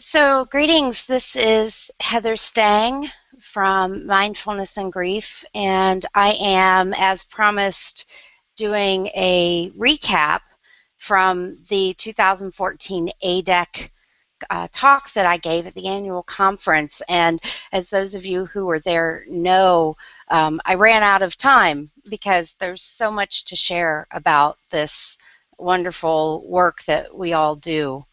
So, greetings. This is Heather Stang from Mindfulness and Grief, and I am, as promised, doing a recap from the 2014 ADEC talk that I gave at the annual conference. And as those of you who were there know, I ran out of time because there's so much to share about this wonderful work that we all do.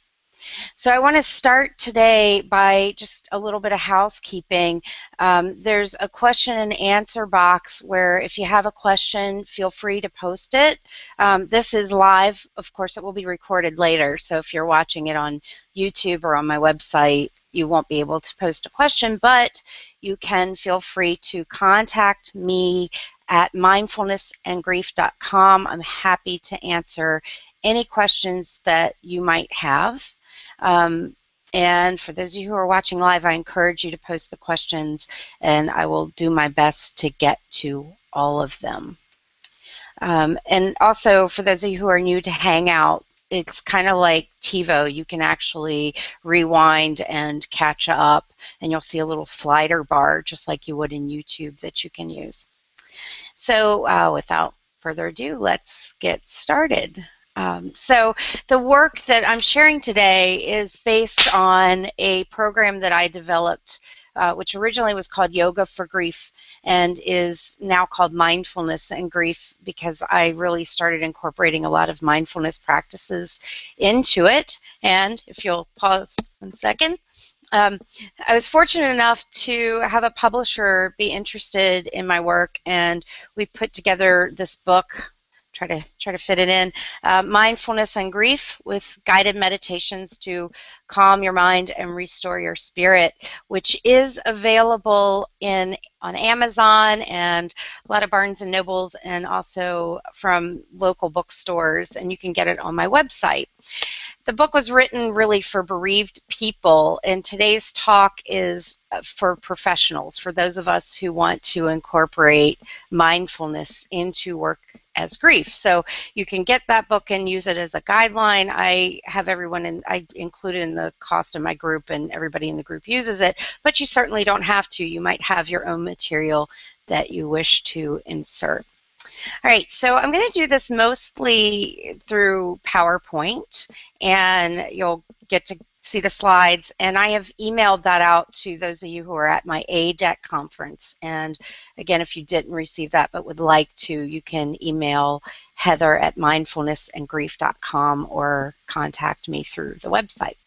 So I want to start today by just a little bit of housekeeping. There's a question and answer box where if you have a question, feel free to post it. This is live. Of course, it will be recorded later. So if you're watching it on YouTube or on my website, you won't be able to post a question, but you can feel free to contact me at mindfulnessandgrief.com. I'm happy to answer any questions that you might have. And for those of you who are watching live, I encourage you to post the questions, and I will do my best to get to all of them. And also, for those of you who are new to Hangout, it's kind of like TiVo. You can actually rewind and catch up, and you'll see a little slider bar, just like you would in YouTube, that you can use. So without further ado, let's get started. So the work that I'm sharing today is based on a program that I developed, which originally was called Yoga for Grief and is now called Mindfulness and Grief, because I really started incorporating a lot of mindfulness practices into it. And if you'll pause 1 second. I was fortunate enough to have a publisher be interested in my work, and we put together this book. Try to fit it in. Mindfulness and Grief, with guided meditations to calm your mind and restore your spirit, which is available on Amazon and a lot of Barnes and Nobles, and also from local bookstores, and you can get it on my website. The book was written really for bereaved people, and today's talk is for professionals, for those of us who want to incorporate mindfulness into work as grief. So you can get that book and use it as a guideline. I have I include it in the cost of my group, and everybody in the group uses it, but you certainly don't have to. You might have your own material that you wish to insert. All right, so I'm going to do this mostly through PowerPoint, and you'll get to see the slides, and I have emailed that out to those of you who are at my ADEC conference. And again, if you didn't receive that but would like to, you can email Heather at mindfulnessandgrief.com or contact me through the website.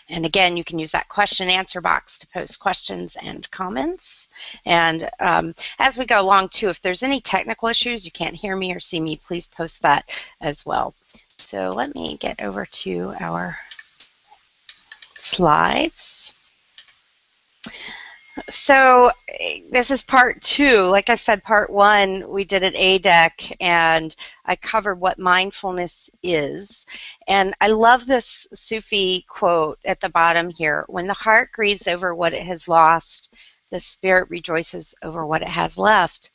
And again, you can use that question and answer box to post questions and comments. And as we go along, too, if there's any technical issues, you can't hear me or see me, please post that as well. So let me get over to our slides. So this is part 2. Like I said, part 1 we did at ADEC, and I covered what mindfulness is. And I love this Sufi quote at the bottom here: when the heart grieves over what it has lost, the spirit rejoices over what it has left.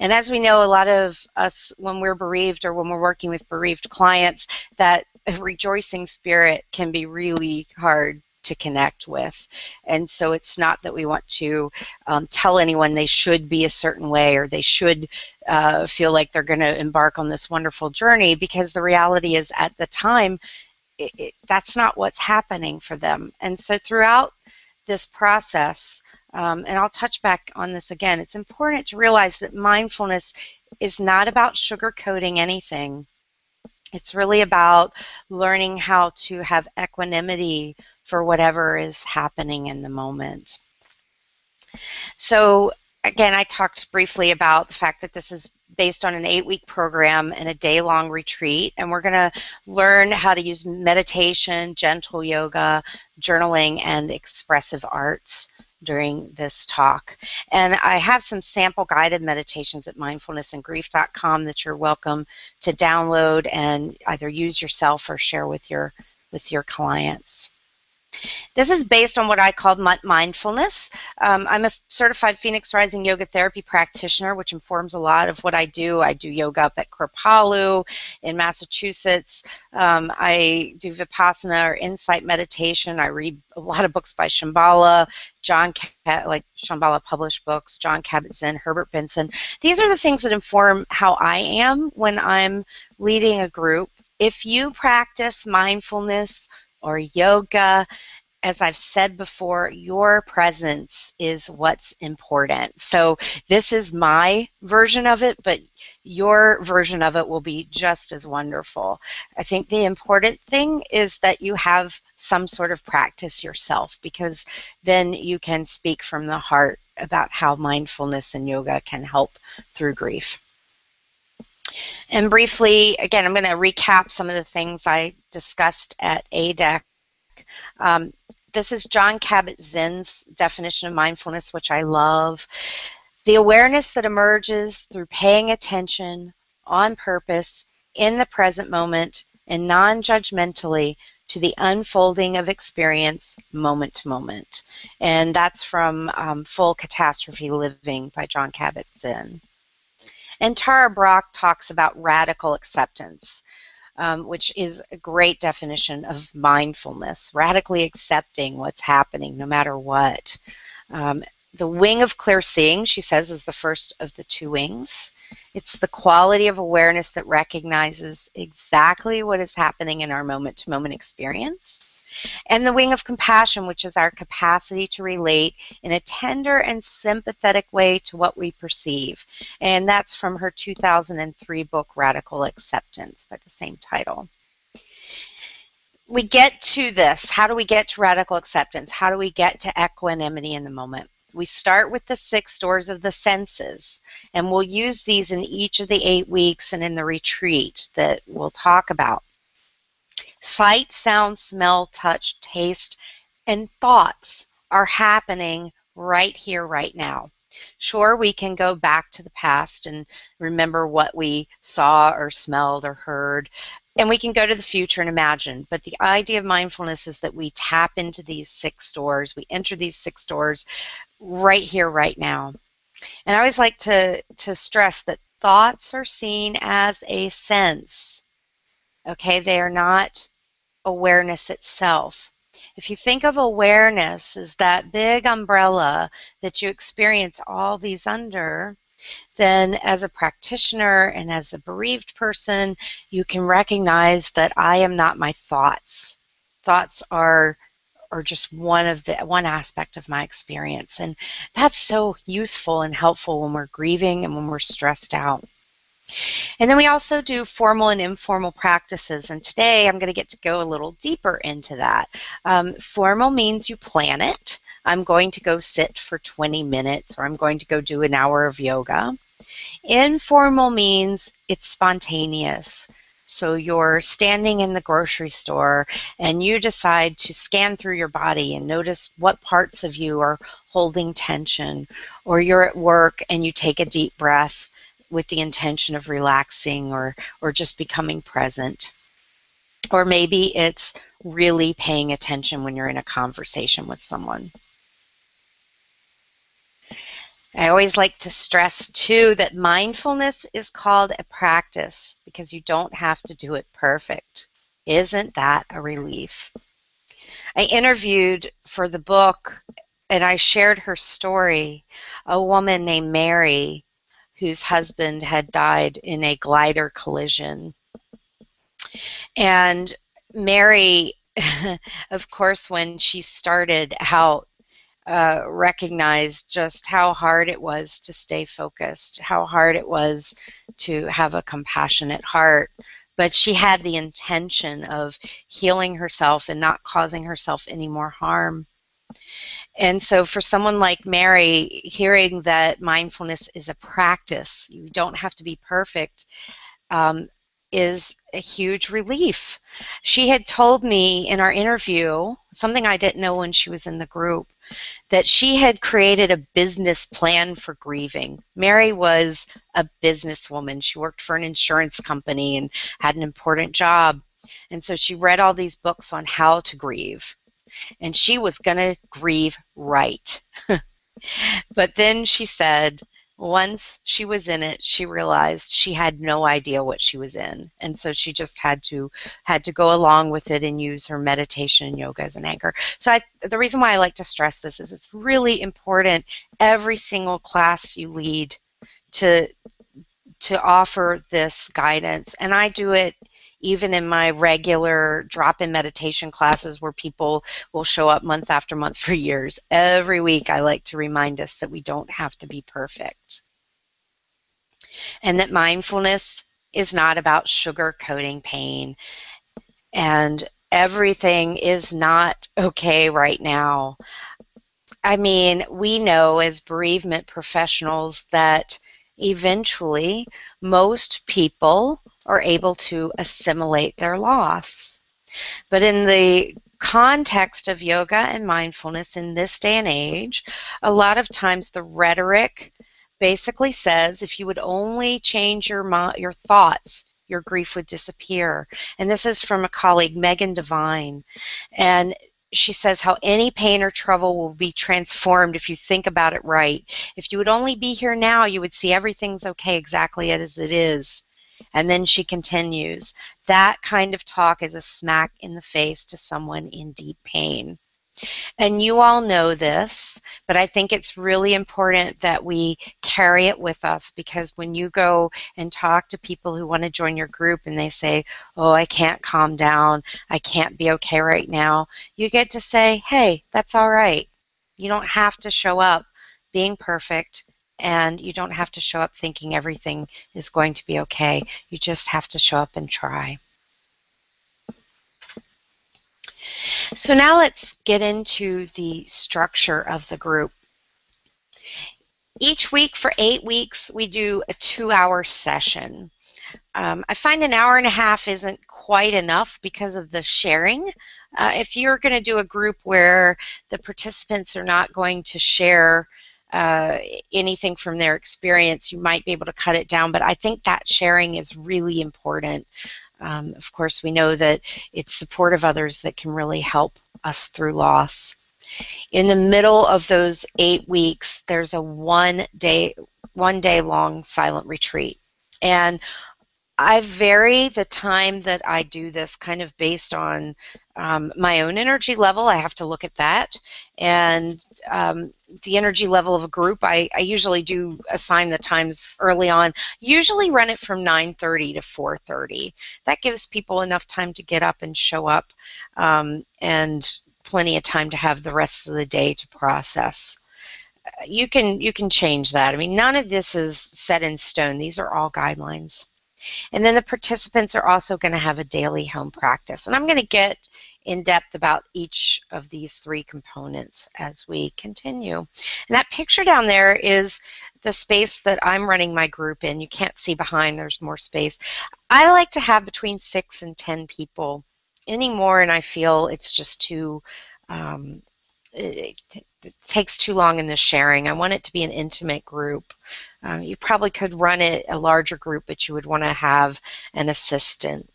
And as we know, a lot of us, when we're bereaved or when we're working with bereaved clients, that rejoicing spirit can be really hard to connect with. And so it's not that we want to tell anyone they should be a certain way, or they should feel like they're going to embark on this wonderful journey, because the reality is, at the time, that's not what's happening for them. And so throughout this process, and I'll touch back on this again, it's important to realize that mindfulness is not about sugarcoating anything. It's really about learning how to have equanimity for whatever is happening in the moment. So again, I talked briefly about the fact that this is based on an 8-week program and a day-long retreat, and we're going to learn how to use meditation, gentle yoga, journaling, and expressive arts during this talk. And I have some sample guided meditations at mindfulnessandgrief.com that you're welcome to download and either use yourself or share with your clients. This is based on what I called Mutt Mindfulness. I'm a certified Phoenix Rising yoga therapy practitioner, which informs a lot of what I do. I do yoga up at Kripalu in Massachusetts. I do Vipassana or insight meditation. I read a lot of books by Shambhala, like Shambhala published books, John Kabat-Zinn, Herbert Benson. These are the things that inform how I am when I'm leading a group. If you practice mindfulness or yoga, as I've said before, your presence is what's important. So this is my version of it, but your version of it will be just as wonderful. I think the important thing is that you have some sort of practice yourself, because then you can speak from the heart about how mindfulness and yoga can help through grief. And briefly, again, I'm going to recap some of the things I discussed at ADEC. This is John Kabat-Zinn's definition of mindfulness, which I love. The awareness that emerges through paying attention on purpose in the present moment and non-judgmentally to the unfolding of experience moment to moment. And that's from Full Catastrophe Living by John Kabat-Zinn. And Tara Brach talks about radical acceptance, which is a great definition of mindfulness, radically accepting what's happening no matter what. The wing of clear seeing, she says, is the first of the two wings. It's the quality of awareness that recognizes exactly what is happening in our moment-to-moment experience. And the wing of compassion, which is our capacity to relate in a tender and sympathetic way to what we perceive. And that's from her 2003 book, Radical Acceptance, by the same title. We get to this. How do we get to radical acceptance? How do we get to equanimity in the moment? We start with the 6 doors of the senses, and we'll use these in each of the 8 weeks and in the retreat that we'll talk about. Sight, sound, smell, touch, taste, and thoughts are happening right here, right now. Sure, we can go back to the past and remember what we saw or smelled or heard, and we can go to the future and imagine, but the idea of mindfulness is that we tap into these 6 doors, we enter these 6 doors right here, right now. And I always like to stress that thoughts are seen as a sense. Okay, they are not awareness itself. If you think of awareness as that big umbrella that you experience all these under, then as a practitioner and as a bereaved person, you can recognize that I am not my thoughts. Thoughts are just one aspect of my experience, and that's so useful and helpful when we're grieving and when we're stressed out. And then we also do formal and informal practices, and today I'm going to get to go a little deeper into that. Formal means you plan it. I'm going to go sit for 20 minutes, or I'm going to go do an hour of yoga. Informal means it's spontaneous. So you're standing in the grocery store and you decide to scan through your body and notice what parts of you are holding tension, or you're at work and you take a deep breath with the intention of relaxing or just becoming present. Or maybe it's really paying attention when you're in a conversation with someone. I always like to stress, too, that mindfulness is called a practice because you don't have to do it perfect. Isn't that a relief? I interviewed for the book, and I shared her story, a woman named Mary, whose husband had died in a glider collision. And Mary, of course, when she started out, recognized just how hard it was to stay focused, how hard it was to have a compassionate heart. But she had the intention of healing herself and not causing herself any more harm. And so for someone like Mary, hearing that mindfulness is a practice, you don't have to be perfect, is a huge relief. She had told me in our interview, something I didn't know when she was in the group, that she had created a business plan for grieving. Mary was a businesswoman. She worked for an insurance company and had an important job. And so she read all these books on how to grieve. and she was going to grieve right. But then she said once she was in it, she realized she had no idea what she was in. And so she just had to go along with it and use her meditation and yoga as an anchor. So the reason why I like to stress this is it's really important every single class you lead to offer this guidance. And I do it even in my regular drop-in meditation classes where people will show up month after month for years. Every week I like to remind us that we don't have to be perfect. And that mindfulness is not about sugarcoating pain, and everything is not okay right now. I mean, we know as bereavement professionals that eventually most people are able to assimilate their loss. But in the context of yoga and mindfulness in this day and age, a lot of times the rhetoric basically says if you would only change your thoughts, your grief would disappear. And this is from a colleague, Megan Devine. And she says how any pain or trouble will be transformed if you think about it right. If you would only be here now, you would see everything's okay exactly as it is. And then she continues, that kind of talk is a smack in the face to someone in deep pain. And you all know this, but I think it's really important that we carry it with us, because when you go and talk to people who want to join your group and they say, oh, I can't calm down, I can't be okay right now, you get to say, hey, that's all right. You don't have to show up being perfect, and you don't have to show up thinking everything is going to be okay. You just have to show up and try. So now let's get into the structure of the group. Each week for 8 weeks, we do a 2-hour session. I find an hour and a half isn't quite enough because of the sharing. If you're going to do a group where the participants are not going to share anything from their experience, you might be able to cut it down, but I think that sharing is really important. Of course, we know that it's support of others that can really help us through loss. In the middle of those 8 weeks, there's a one day long silent retreat. And I vary the time that I do this kind of based on my own energy level. I have to look at that. And the energy level of a group, I usually do assign the times early on. Usually run it from 9:30 to 4:30. That gives people enough time to get up and show up, and plenty of time to have the rest of the day to process. You can change that. I mean, none of this is set in stone. These are all guidelines. And then the participants are also going to have a daily home practice. And I'm going to get in depth about each of these 3 components as we continue. And that picture down there is the space that I'm running my group in. You can't see behind, there's more space. I like to have between 6 and 10 people. Any more and I feel it's just too, it takes too long in the sharing. I want it to be an intimate group. You probably could run it a larger group, but you would want to have an assistant.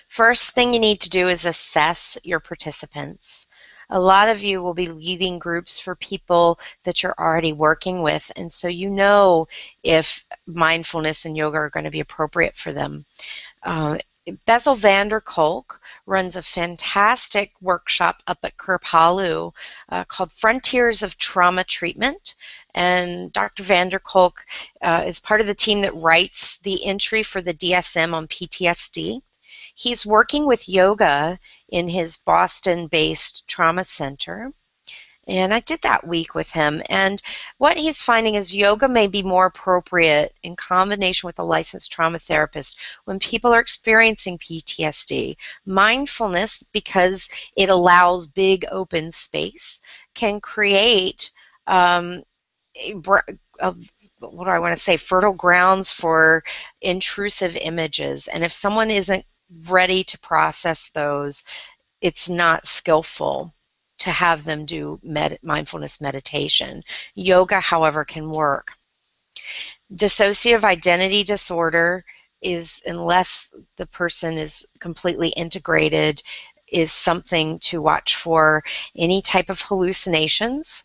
First thing you need to do is assess your participants. A lot of you will be leading groups for people that you're already working with, and so you know if mindfulness and yoga are going to be appropriate for them. Bessel van der Kolk runs a fantastic workshop up at Kripalu called Frontiers of Trauma Treatment, and Dr. van der Kolk is part of the team that writes the entry for the DSM on PTSD. He's working with yoga in his Boston-based trauma center, and I did that week with him. And what he's finding is yoga may be more appropriate in combination with a licensed trauma therapist when people are experiencing PTSD. Mindfulness, because it allows big open space, can create what do I want to say, fertile grounds for intrusive images. And if someone isn't ready to process those, it's not skillful to have them do mindfulness meditation. Yoga, however, can work. Dissociative identity disorder is, unless the person is completely integrated, is something to watch for any type of hallucinations,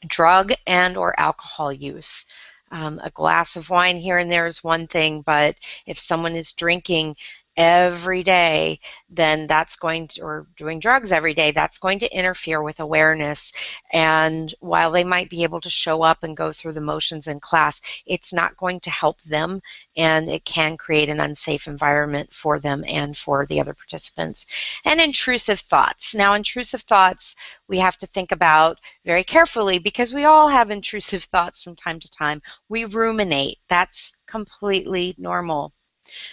drug and or alcohol use. A glass of wine here and there is one thing, but if someone is drinking every day, then that's going to, or doing drugs every day, that's going to interfere with awareness. And while they might be able to show up and go through the motions in class, it's not going to help them, and it can create an unsafe environment for them and for the other participants. And intrusive thoughts. Now, intrusive thoughts we have to think about very carefully, because we all have intrusive thoughts from time to time. We ruminate. That's completely normal.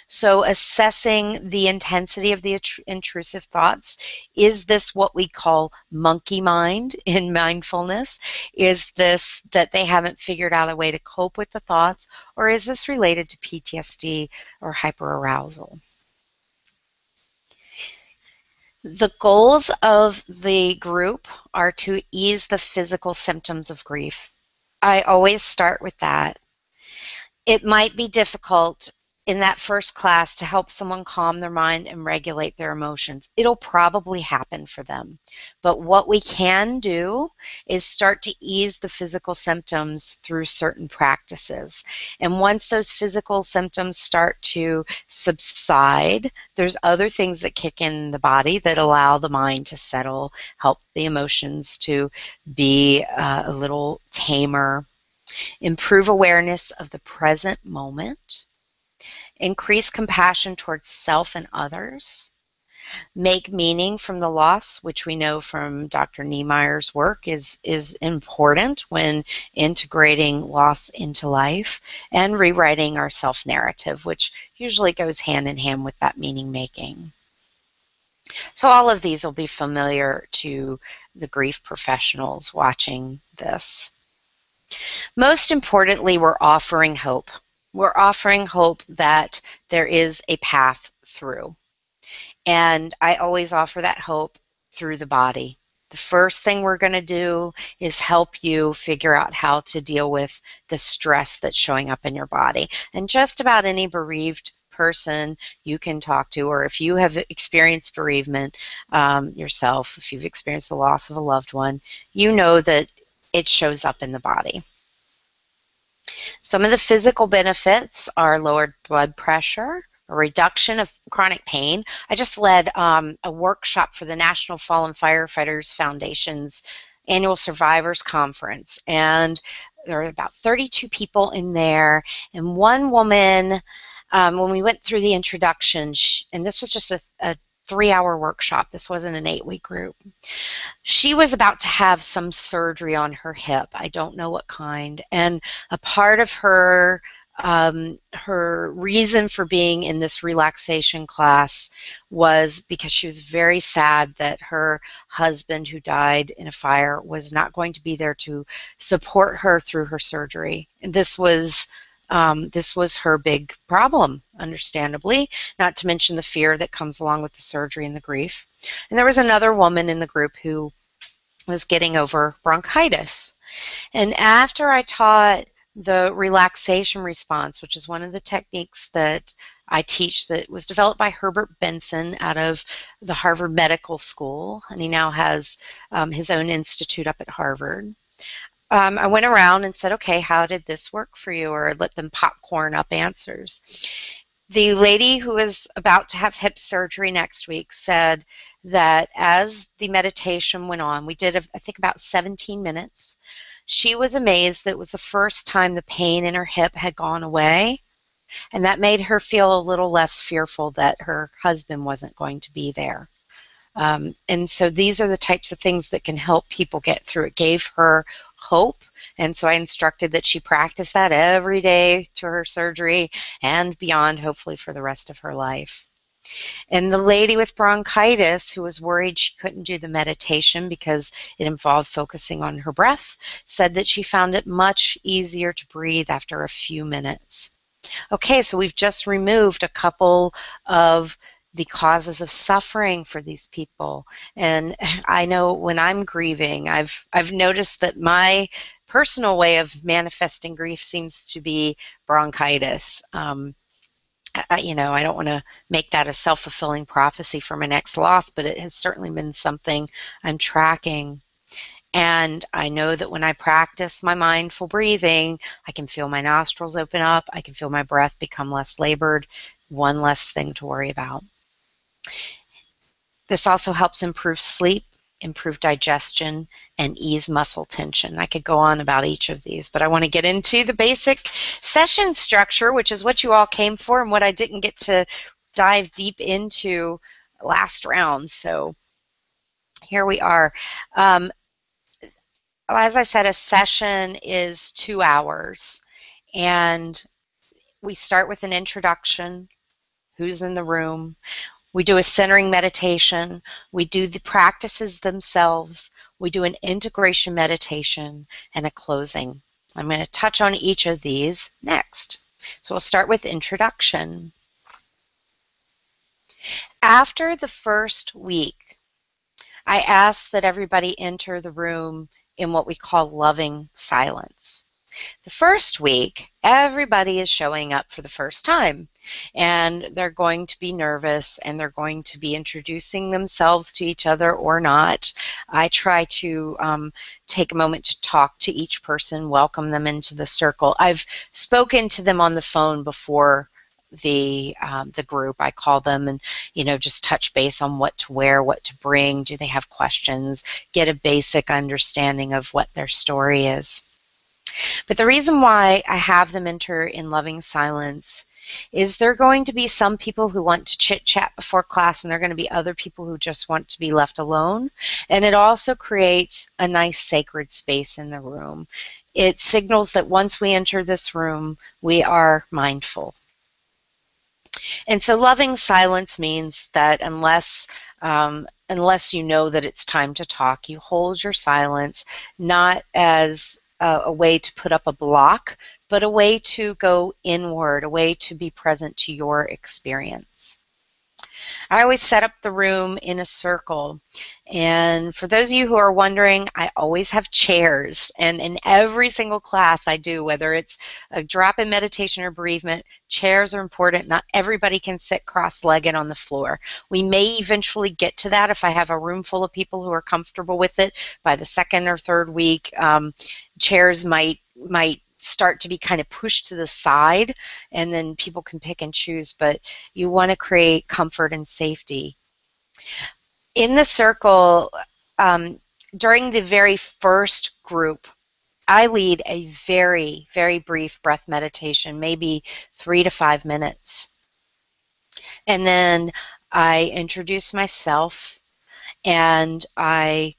So assessing the intensity of the intrusive thoughts, is this what we call monkey mind in mindfulness? Is this that they haven't figured out a way to cope with the thoughts, or is this related to PTSD or hyperarousal? The goals of the group are to ease the physical symptoms of grief. I always start with that. It might be difficult in that first class to help someone calm their mind and regulate their emotions. It'll probably happen for them. But what we can do is start to ease the physical symptoms through certain practices. And once those physical symptoms start to subside, there's other things that kick in the body that allow the mind to settle, help the emotions to be a little tamer, improve awareness of the present moment, increase compassion towards self and others, make meaning from the loss, which we know from Dr. Niemeyer's work is important when integrating loss into life, and rewriting our self-narrative, which usually goes hand in hand with that meaning making. So all of these will be familiar to the grief professionals watching this. Most importantly, we're offering hope. We're offering hope that there is a path through. And I always offer that hope through the body. The first thing we're going to do is help you figure out how to deal with the stress that's showing up in your body. And just about any bereaved person you can talk to, or if you have experienced bereavement yourself, if you've experienced the loss of a loved one, you know that it shows up in the body. Some of the physical benefits are lowered blood pressure, a reduction of chronic pain. I just led a workshop for the National Fallen Firefighters Foundation's annual Survivors Conference, and there were about 32 people in there, and one woman, when we went through the introduction, and this was just a 3-hour workshop, this wasn't an 8-week group, she was about to have some surgery on her hip. I don't know what kind. And a part of her reason for being in this relaxation class was because she was very sad that her husband, who died in a fire, was not going to be there to support her through her surgery. And this was her big problem, understandably, not to mention the fear that comes along with the surgery and the grief. And there was another woman in the group who was getting over bronchitis. And after I taught the relaxation response, which is one of the techniques that I teach that was developed by Herbert Benson out of the Harvard Medical School, and he now has his own institute up at Harvard. I went around and said, okay, how did this work for you? Or let them popcorn up answers. The lady who is about to have hip surgery next week said that as the meditation went on, we did, I think, about 17 minutes. She was amazed that it was the first time the pain in her hip had gone away, and that made her feel a little less fearful that her husband wasn't going to be there. And so these are the types of things that can help people get through. It gave her hope, and so I instructed that she practice that every day to her surgery and beyond, hopefully for the rest of her life. And the lady with bronchitis, who was worried she couldn't do the meditation because it involved focusing on her breath, said that she found it much easier to breathe after a few minutes. Okay, so we've just removed a couple of the causes of suffering for these people. And I know when I'm grieving, I've noticed that my personal way of manifesting grief seems to be bronchitis. I don't want to make that a self-fulfilling prophecy for my next loss, but it has certainly been something I'm tracking. And I know that when I practice my mindful breathing, I can feel my nostrils open up. I can feel my breath become less labored, one less thing to worry about. This also helps improve sleep, improve digestion, and ease muscle tension. I could go on about each of these, but I want to get into the basic session structure, which is what you all came for and what I didn't get to dive deep into last round. So here we are. As I said, a session is 2 hours, and we start with an introduction, who's in the room. We do a centering meditation. We do the practices themselves. We do an integration meditation and a closing. I'm going to touch on each of these next. So we'll start with introduction. After the first week, I ask that everybody enter the room in what we call loving silence. The first week, everybody is showing up for the first time, and they're going to be nervous, and they're going to be introducing themselves to each other or not. I try to take a moment to talk to each person, welcome them into the circle. I've spoken to them on the phone before the group. I call them and just touch base on what to wear, what to bring, do they have questions, get a basic understanding of what their story is. But the reason why I have them enter in loving silence is there are going to be some people who want to chit-chat before class, and there are going to be other people who just want to be left alone. And it also creates a nice sacred space in the room. It signals that once we enter this room, we are mindful. And so loving silence means that unless you know that it's time to talk, you hold your silence, not as a way to put up a block, but a way to go inward, a way to be present to your experience. I always set up the room in a circle. And for those of you who are wondering, I always have chairs. And in every single class I do, whether it's a drop-in meditation or bereavement, chairs are important. Not everybody can sit cross-legged on the floor. We may eventually get to that if I have a room full of people who are comfortable with it. By the second or third week, chairs might start to be kind of pushed to the side, and then people can pick and choose, but you want to create comfort and safety. In the circle, during the very first group, I lead a very, very brief breath meditation, maybe 3 to 5 minutes. And then I introduce myself, and I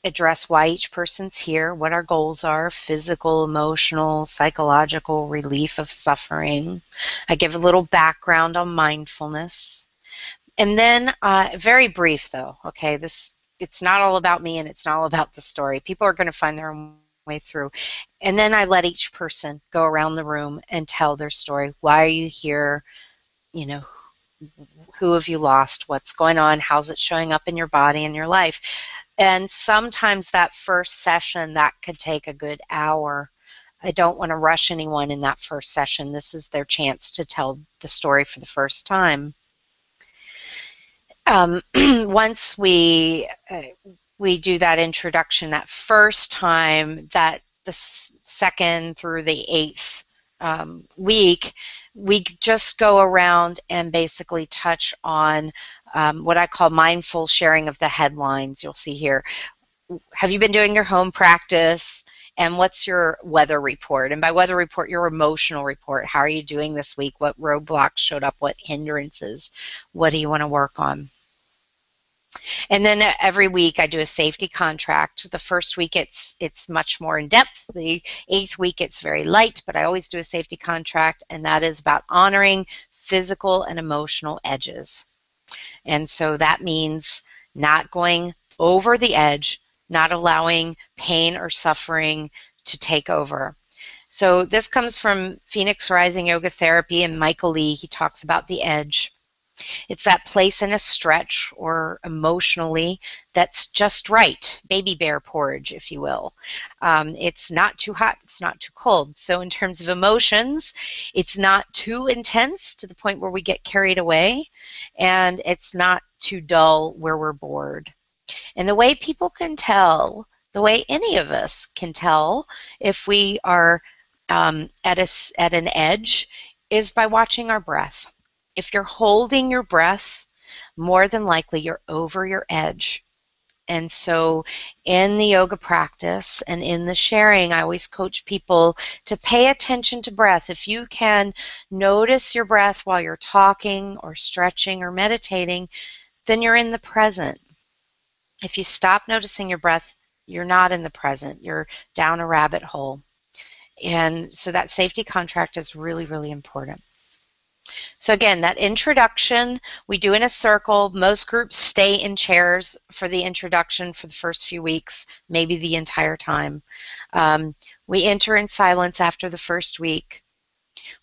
address why each person's here, what our goals are, physical, emotional, psychological, relief of suffering. I give a little background on mindfulness. And then, very brief though, okay, it's not all about me and it's not all about the story. People are going to find their own way through. And then I let each person go around the room and tell their story. Why are you here? Who have you lost? What's going on? How's it showing up in your body and your life? And sometimes that first session, that could take a good hour. I don't want to rush anyone in that first session. This is their chance to tell the story for the first time. Once we do that introduction that first time, that the second through the 8th week, we just go around and basically touch on what I call mindful sharing of the headlines. You'll see here. Have you been doing your home practice? And what's your weather report? And by weather report, your emotional report. How are you doing this week? What roadblocks showed up? What hindrances? What do you want to work on? And then every week I do a safety contract. The first week it's much more in depth. The 8th week it's very light, but I always do a safety contract, and that is about honoring physical and emotional edges. And so that means not going over the edge, not allowing pain or suffering to take over. So this comes from Phoenix Rising Yoga Therapy and Michael Lee. He talks about the edge. It's that place in a stretch or emotionally that's just right, baby bear porridge, if you will. It's not too hot, it's not too cold. So in terms of emotions, it's not too intense to the point where we get carried away, and it's not too dull where we're bored. And the way people can tell, the way any of us can tell if we are at an edge, is by watching our breath. If you're holding your breath, more than likely you're over your edge. And so in the yoga practice and in the sharing, I always coach people to pay attention to breath. If you can notice your breath while you're talking or stretching or meditating, then you're in the present. If you stop noticing your breath, you're not in the present. You're down a rabbit hole. And so that safety contract is really, really important. So again, that introduction, we do in a circle. Most groups stay in chairs for the introduction for the first few weeks, maybe the entire time. We enter in silence after the first week.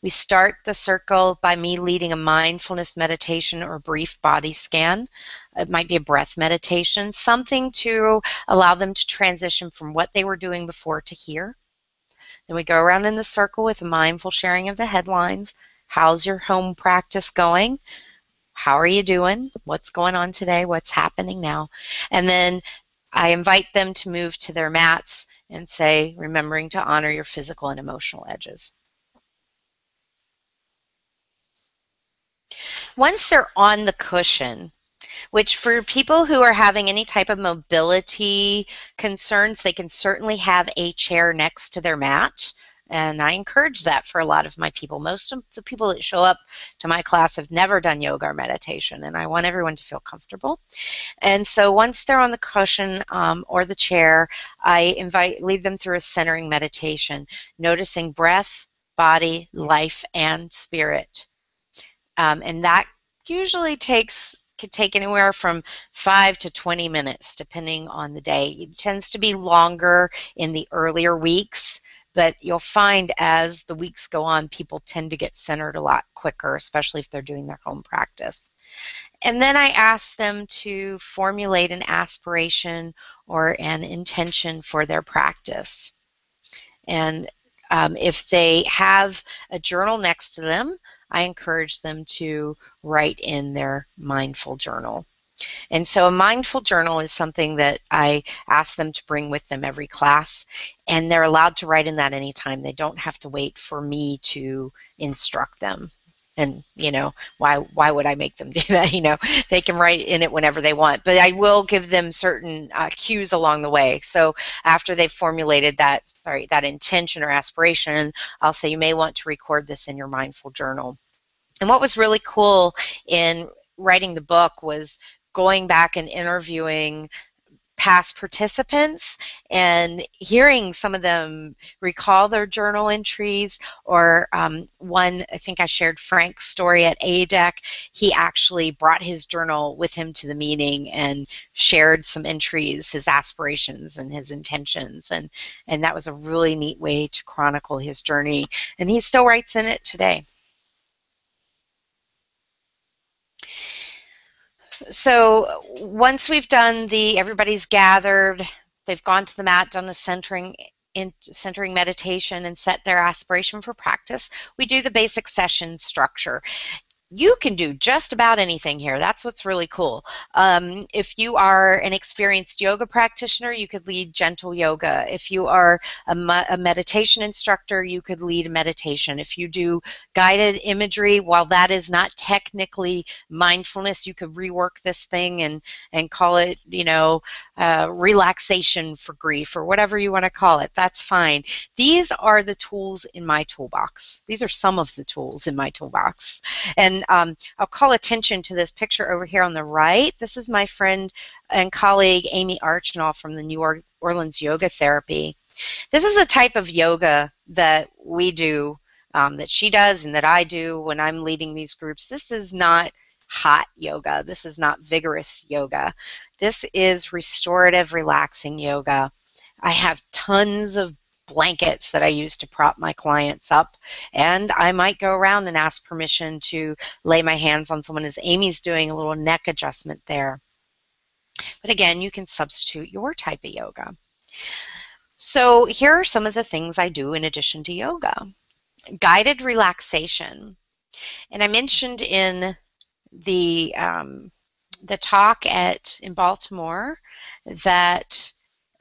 We start the circle by me leading a mindfulness meditation or brief body scan. It might be a breath meditation, something to allow them to transition from what they were doing before to here. Then we go around in the circle with a mindful sharing of the headlines. How's your home practice going? How are you doing? What's going on today? What's happening now? And then I invite them to move to their mats and say, remembering to honor your physical and emotional edges. Once they're on the cushion, which for people who are having any type of mobility concerns, they can certainly have a chair next to their mat. And I encourage that for a lot of my people. Most of the people that show up to my class have never done yoga or meditation, and I want everyone to feel comfortable. And so once they're on the cushion or the chair, I lead them through a centering meditation, noticing breath, body, life, and spirit. And that usually could take anywhere from 5 to 20 minutes, depending on the day. It tends to be longer in the earlier weeks, but you'll find as the weeks go on, people tend to get centered a lot quicker, especially if they're doing their home practice. And then I ask them to formulate an aspiration or an intention for their practice. And if they have a journal next to them, I encourage them to write in their mindful journal. And so a mindful journal is something that I ask them to bring with them every class, and they're allowed to write in that anytime. They don't have to wait for me to instruct them. And, you know, why would I make them do that? You know, they can write in it whenever they want. But I will give them certain cues along the way. So after they've formulated that intention or aspiration, I'll say, you may want to record this in your mindful journal. And what was really cool in writing the book was going back and interviewing past participants and hearing some of them recall their journal entries, or one, I think I shared Frank's story at ADEC. He actually brought his journal with him to the meeting and shared some entries, his aspirations and his intentions, and that was a really neat way to chronicle his journey, and he still writes in it today. So once we've done everybody's gathered, they've gone to the mat, done the centering meditation, and set their aspiration for practice, we do the basic session structure. You can do just about anything here. That's what's really cool. If you are an experienced yoga practitioner, you could lead gentle yoga. If you are a meditation instructor, you could lead meditation. If you do guided imagery, while that is not technically mindfulness, you could rework this thing and call it, you know, relaxation for grief, or whatever you want to call it. That's fine. These are the tools in my toolbox. These are some of the tools in my toolbox. And I'll call attention to this picture over here on the right. This is my friend and colleague Amy Archinall from the New Orleans Yoga Therapy. This is a type of yoga that we do, that she does and that I do when I'm leading these groups. This is not hot yoga. This is not vigorous yoga. This is restorative, relaxing yoga. I have tons of blankets that I use to prop my clients up. And I might go around and ask permission to lay my hands on someone as Amy's doing a little neck adjustment there. But again, you can substitute your type of yoga. So here are some of the things I do in addition to yoga. Guided relaxation. And I mentioned in the talk in Baltimore that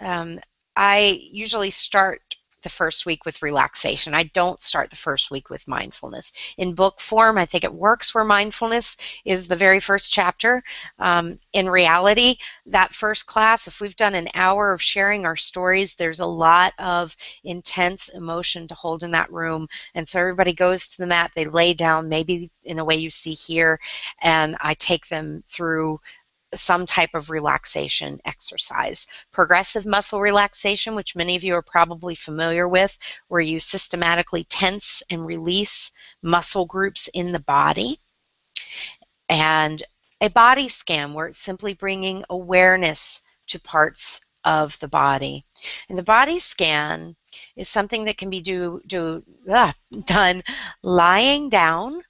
I usually start the first week with relaxation. I don't start the first week with mindfulness. In book form, I think it works where mindfulness is the very first chapter. In reality, that first class, if we've done an hour of sharing our stories, there's a lot of intense emotion to hold in that room. And so everybody goes to the mat, they lay down, maybe in a way you see here, and I take them through some type of relaxation exercise. Progressive muscle relaxation, which many of you are probably familiar with, where you systematically tense and release muscle groups in the body. And a body scan, where it's simply bringing awareness to parts of the body. And the body scan is something that can be done lying down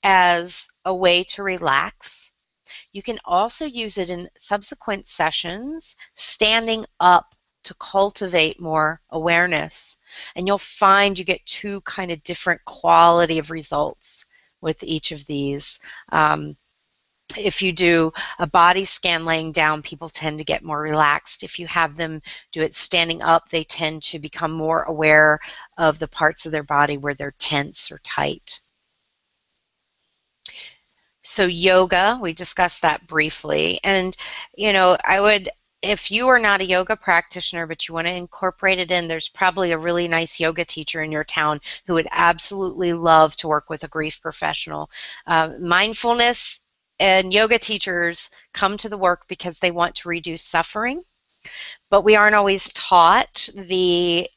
as a way to relax. You can also use it in subsequent sessions, standing up to cultivate more awareness. And you'll find you get two kind of different quality of results with each of these. If you do a body scan laying down, people tend to get more relaxed. If you have them do it standing up, they tend to become more aware of the parts of their body where they're tense or tight. So yoga, we discussed that briefly. And, if you are not a yoga practitioner, but you want to incorporate it in, there's probably a really nice yoga teacher in your town who would absolutely love to work with a grief professional. Mindfulness and yoga teachers come to the work because they want to reduce suffering, but we aren't always taught the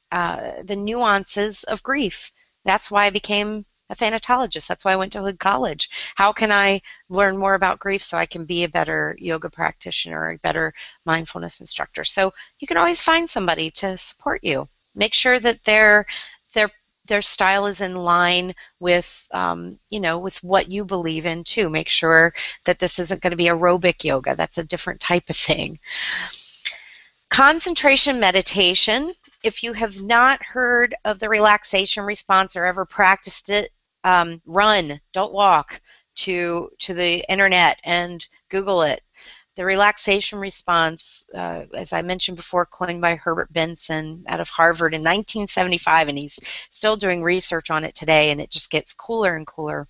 nuances of grief. That's why I became a thanatologist. That's why I went to Hood College. How can I learn more about grief so I can be a better yoga practitioner, a better mindfulness instructor? So you can always find somebody to support you. Make sure that their style is in line with with what you believe in too. Make sure that this isn't going to be aerobic yoga. That's a different type of thing. Concentration meditation. If you have not heard of the relaxation response or ever practiced it, run, don't walk to the internet and Google it. The relaxation response, as I mentioned before, coined by Herbert Benson out of Harvard in 1975, and he's still doing research on it today, and it just gets cooler and cooler,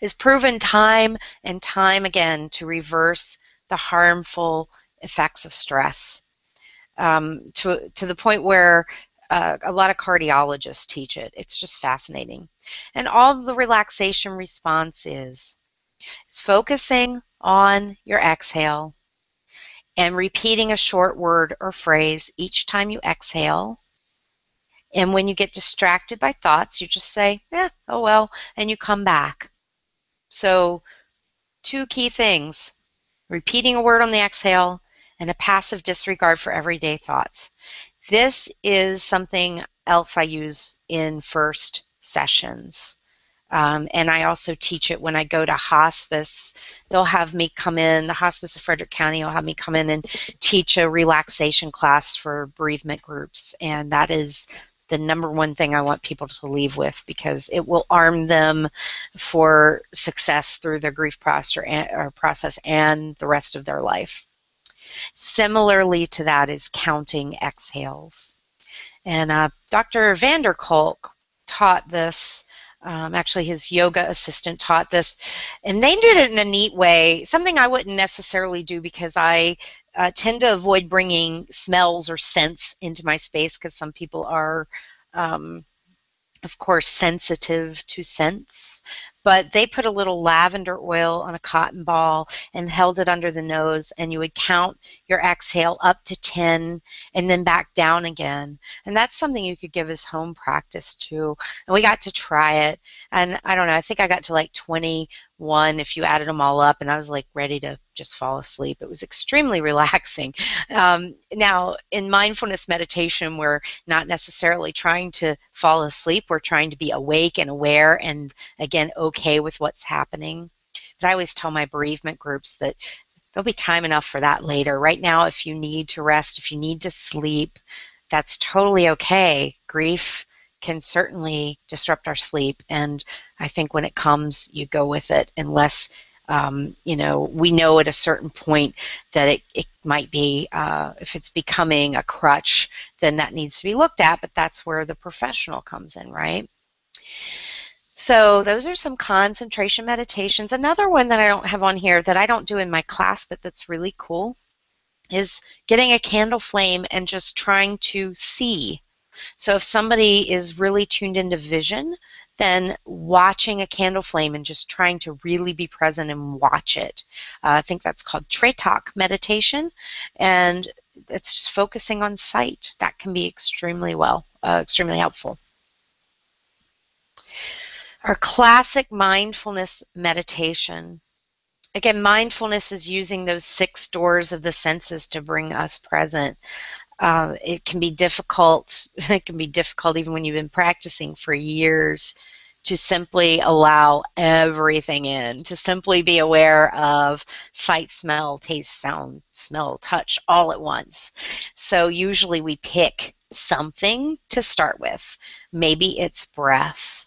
is proven time and time again to reverse the harmful effects of stress, to the point where a lot of cardiologists teach it. It's just fascinating. And all the relaxation response is focusing on your exhale and repeating a short word or phrase each time you exhale. And when you get distracted by thoughts, you just say, oh well, and you come back. So 2 key things: repeating a word on the exhale and a passive disregard for everyday thoughts. This is something else I use in first sessions. And I also teach it when I go to hospice. They'll have me come in, the hospice of Frederick County will have me come in and teach a relaxation class for bereavement groups. And that is the #1 thing I want people to leave with, because it will arm them for success through their grief process and the rest of their life. Similarly to that is counting exhales. And Dr. Vander Kolk taught this. Actually, his yoga assistant taught this, and they did it in a neat way, something I wouldn't necessarily do because I tend to avoid bringing smells or scents into my space, because some people are, of course, sensitive to scents. But they put a little lavender oil on a cotton ball and held it under the nose, and you would count your exhale up to 10 and then back down again. And that's something you could give as home practice too. And we got to try it. And I don't know, I think I got to like 21 if you added them all up, and I was like ready to just fall asleep. It was extremely relaxing. Now, in mindfulness meditation, we're not necessarily trying to fall asleep. We're trying to be awake and aware and, again, okay with what's happening. But I always tell my bereavement groups that there'll be time enough for that later. Right now, if you need to rest, if you need to sleep, that's totally okay. Grief can certainly disrupt our sleep, and I think when it comes, you go with it, unless we know at a certain point that it might be, if it's becoming a crutch, then that needs to be looked at, but that's where the professional comes in, right? So those are some concentration meditations. Another one that I don't have on here that I don't do in my class, but that's really cool, is getting a candle flame and just trying to see. So if somebody is really tuned into vision, then watching a candle flame and just trying to really be present and watch it. I think that's called Tretak meditation, and it's just focusing on sight. That can be extremely helpful. Our classic mindfulness meditation. Again, mindfulness is using those 6 doors of the senses to bring us present. It can be difficult. It can be difficult even when you've been practicing for years to simply allow everything in, to simply be aware of sight, smell, taste, sound, smell, touch all at once. So usually we pick something to start with. Maybe it's breath.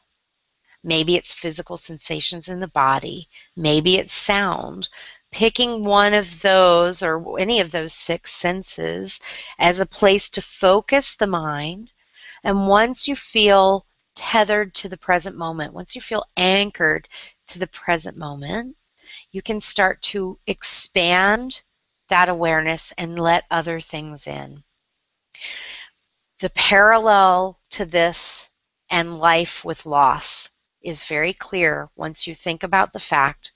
Maybe it's physical sensations in the body. Maybe it's sound. Picking one of those or any of those 6 senses as a place to focus the mind. And once you feel tethered to the present moment, once you feel anchored to the present moment, you can start to expand that awareness and let other things in. The parallel to this and life with loss is very clear once you think about the fact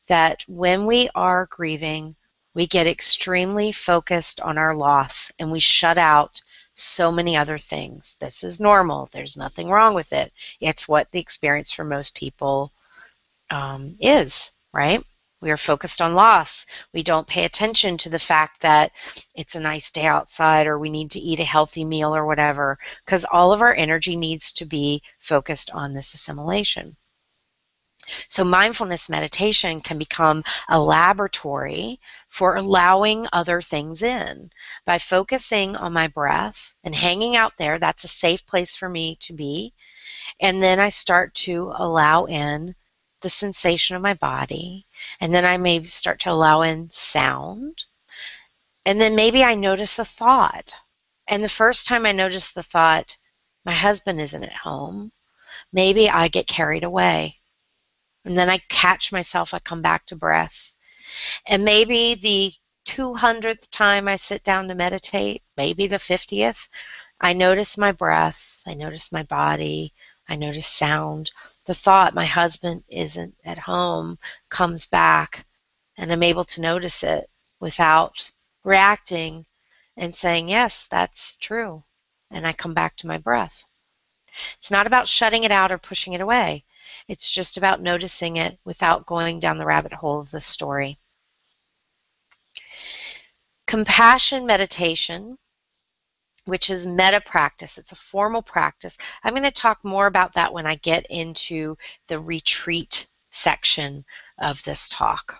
that when we are grieving, we get extremely focused on our loss and we shut out so many other things. This is normal. There's nothing wrong with it. It's what the experience for most people is, right? We are focused on loss. We don't pay attention to the fact that it's a nice day outside or we need to eat a healthy meal or whatever, because all of our energy needs to be focused on this assimilation. So mindfulness meditation can become a laboratory for allowing other things in. By focusing on my breath and hanging out there, that's a safe place for me to be. And then I start to allow in the sensation of my body. And then I may start to allow in sound. And then maybe I notice a thought. And the first time I notice the thought, my husband isn't at home, maybe I get carried away. And then I catch myself, I come back to breath. And maybe the 200th time I sit down to meditate, maybe the 50th, I notice my breath, I notice my body, I notice sound. The thought, my husband isn't at home, comes back, and I'm able to notice it without reacting and saying, yes, that's true. And I come back to my breath. It's not about shutting it out or pushing it away. It's just about noticing it without going down the rabbit hole of the story. Compassion meditation, which is metta practice. It's a formal practice. I'm going to talk more about that when I get into the retreat section of this talk.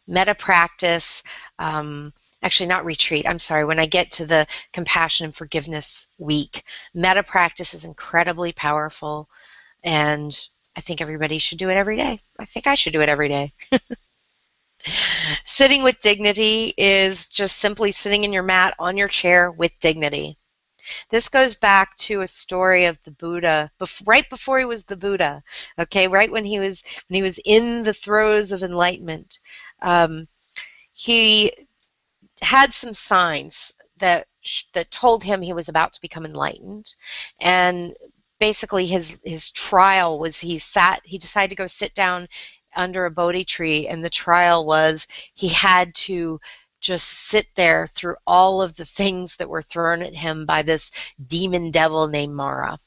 Metta practice, actually not retreat, I'm sorry, when I get to the Compassion and Forgiveness week. Metta practice is incredibly powerful, and I think everybody should do it every day. I think I should do it every day. Sitting with dignity is just simply sitting in your mat on your chair with dignity. This goes back to a story of the Buddha, right before he was the Buddha, okay, right when he was in the throes of enlightenment. He had some signs that told him he was about to become enlightened, and basically his trial was he decided to go sit down under a Bodhi tree, and the trial was he had to just sit there through all of the things that were thrown at him by this demon devil named Mara.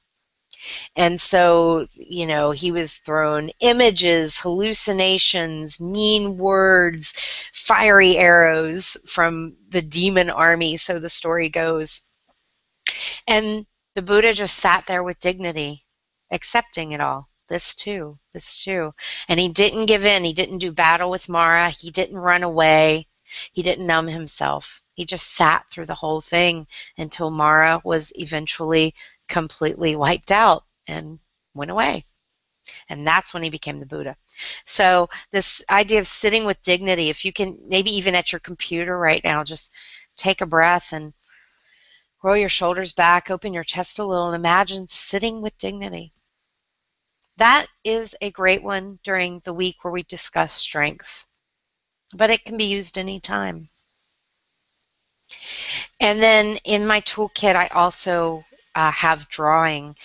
And so, you know, he was thrown images, hallucinations, mean words, fiery arrows from the demon army, so the story goes. And the Buddha just sat there with dignity, accepting it all. This too, this too. And he didn't give in. He didn't do battle with Mara. He didn't run away. He didn't numb himself. He just sat through the whole thing until Mara was eventually completely wiped out and went away. And that's when he became the Buddha. So this idea of sitting with dignity, if you can, maybe even at your computer right now, just take a breath and roll your shoulders back, open your chest a little, and imagine sitting with dignity. That is a great one during the week where we discuss strength, but it can be used anytime. And then in my toolkit, I also have drawing.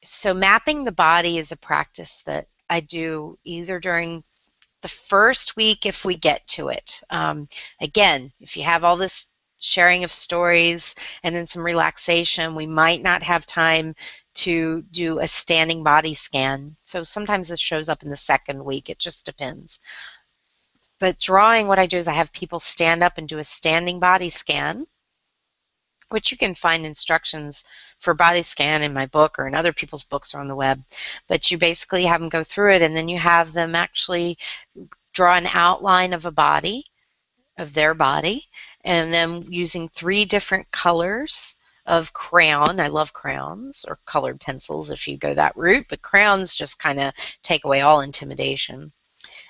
So mapping the body is a practice that I do either during the first week if we get to it. Again, if you have all this sharing of stories and then some relaxation, we might not have time to do a standing body scan. So sometimes this shows up in the second week. It just depends. But drawing, what I do is I have people stand up and do a standing body scan, which you can find instructions for body scan in my book or in other people's books or on the web. But you basically have them go through it, and then you have them actually draw an outline of a body, of their body, and then using 3 different colors of crayon. I love crayons, or colored pencils if you go that route, but crayons just kind of take away all intimidation.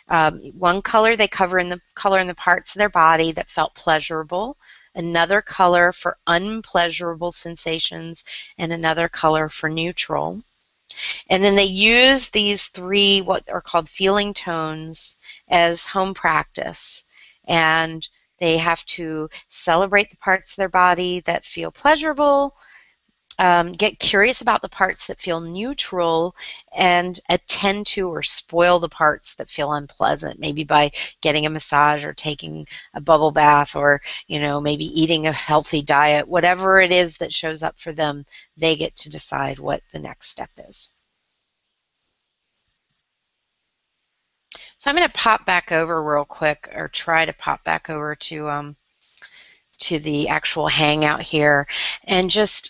One color they color in the parts of their body that felt pleasurable, another color for unpleasurable sensations, and another color for neutral. And then they use these 3 what are called feeling tones as home practice. And they have to celebrate the parts of their body that feel pleasurable, get curious about the parts that feel neutral, and attend to or spoil the parts that feel unpleasant, maybe by getting a massage or taking a bubble bath, or, you know, maybe eating a healthy diet. Whatever it is that shows up for them, they get to decide what the next step is. So I'm going to pop back over real quick, or try to pop back over to the actual Hangout here, and just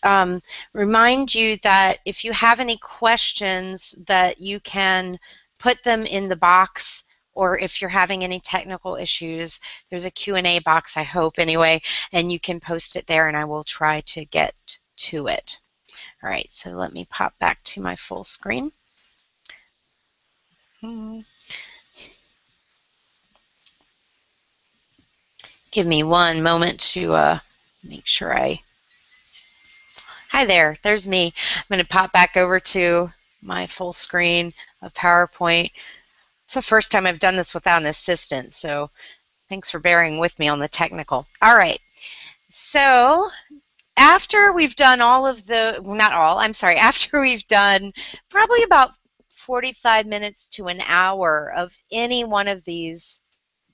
remind you that if you have any questions, that you can put them in the box, or if you're having any technical issues, there's a Q&A box, I hope anyway, and you can post it there and I will try to get to it. All right, so let me pop back to my full screen. Give me one moment to make sure Hi there, there's me. I'm going to pop back over to my full screen of PowerPoint. It's the first time I've done this without an assistant, so thanks for bearing with me on the technical. All right, so after we've done all of the, not all, I'm sorry, after we've done probably about 45 minutes to an hour of any one of these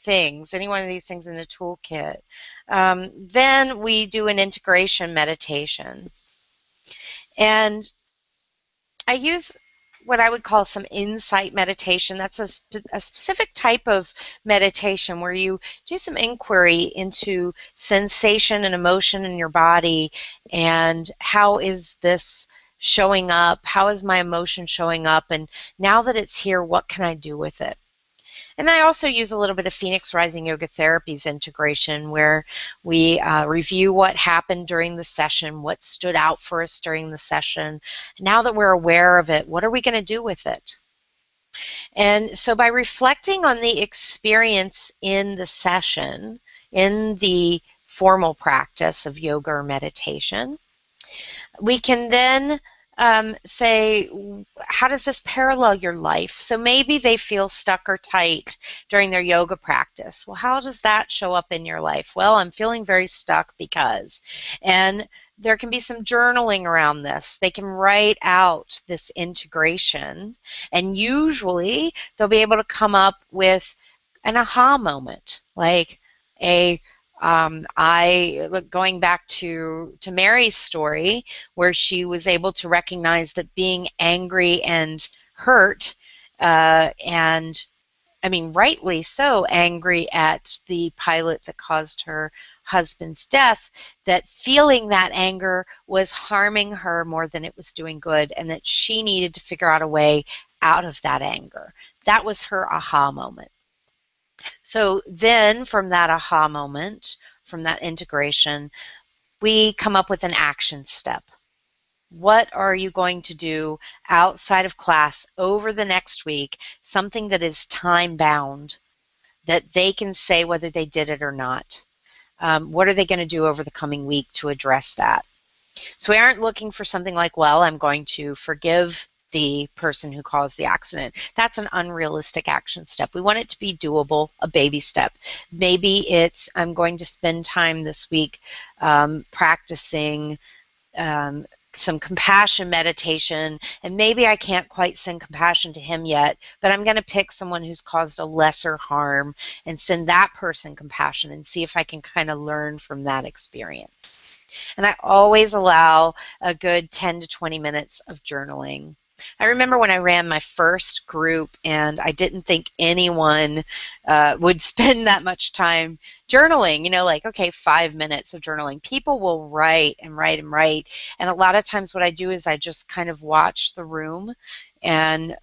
things, any one of these things in the toolkit, then we do an integration meditation. And I use what I would call some insight meditation. That's a specific type of meditation where you do some inquiry into sensation and emotion in your body, and how is this showing up? How is my emotion showing up? And now that it's here, what can I do with it? And I also use a little bit of Phoenix Rising Yoga Therapies integration, where we review what happened during the session, what stood out for us during the session. Now that we're aware of it, what are we going to do with it? And so by reflecting on the experience in the session, in the formal practice of yoga or meditation, we can then say, how does this parallel your life? So maybe they feel stuck or tight during their yoga practice. Well, how does that show up in your life? Well, I'm feeling very stuck because, and there can be some journaling around this. They can write out this integration, and usually they'll be able to come up with an aha moment, like going back to Mary's story, where she was able to recognize that being angry and hurt, and I mean, rightly so, angry at the pilot that caused her husband's death, that feeling that anger was harming her more than it was doing good, and that she needed to figure out a way out of that anger. That was her aha moment. So then from that aha moment, from that integration, we come up with an action step. What are you going to do outside of class over the next week, something that is time bound, that they can say whether they did it or not? What are they going to do over the coming week to address that? So we aren't looking for something like, well, I'm going to forgive the person who caused the accident. That's an unrealistic action step. We want it to be doable, a baby step. Maybe it's, I'm going to spend time this week practicing some compassion meditation, and maybe I can't quite send compassion to him yet, but I'm going to pick someone who's caused a lesser harm and send that person compassion and see if I can kind of learn from that experience. And I always allow a good 10 to 20 minutes of journaling. I remember when I ran my first group, and I didn't think anyone would spend that much time journaling, you know, like, okay, 5 minutes of journaling. People will write and write and write. And a lot of times what I do is I just kind of watch the room, and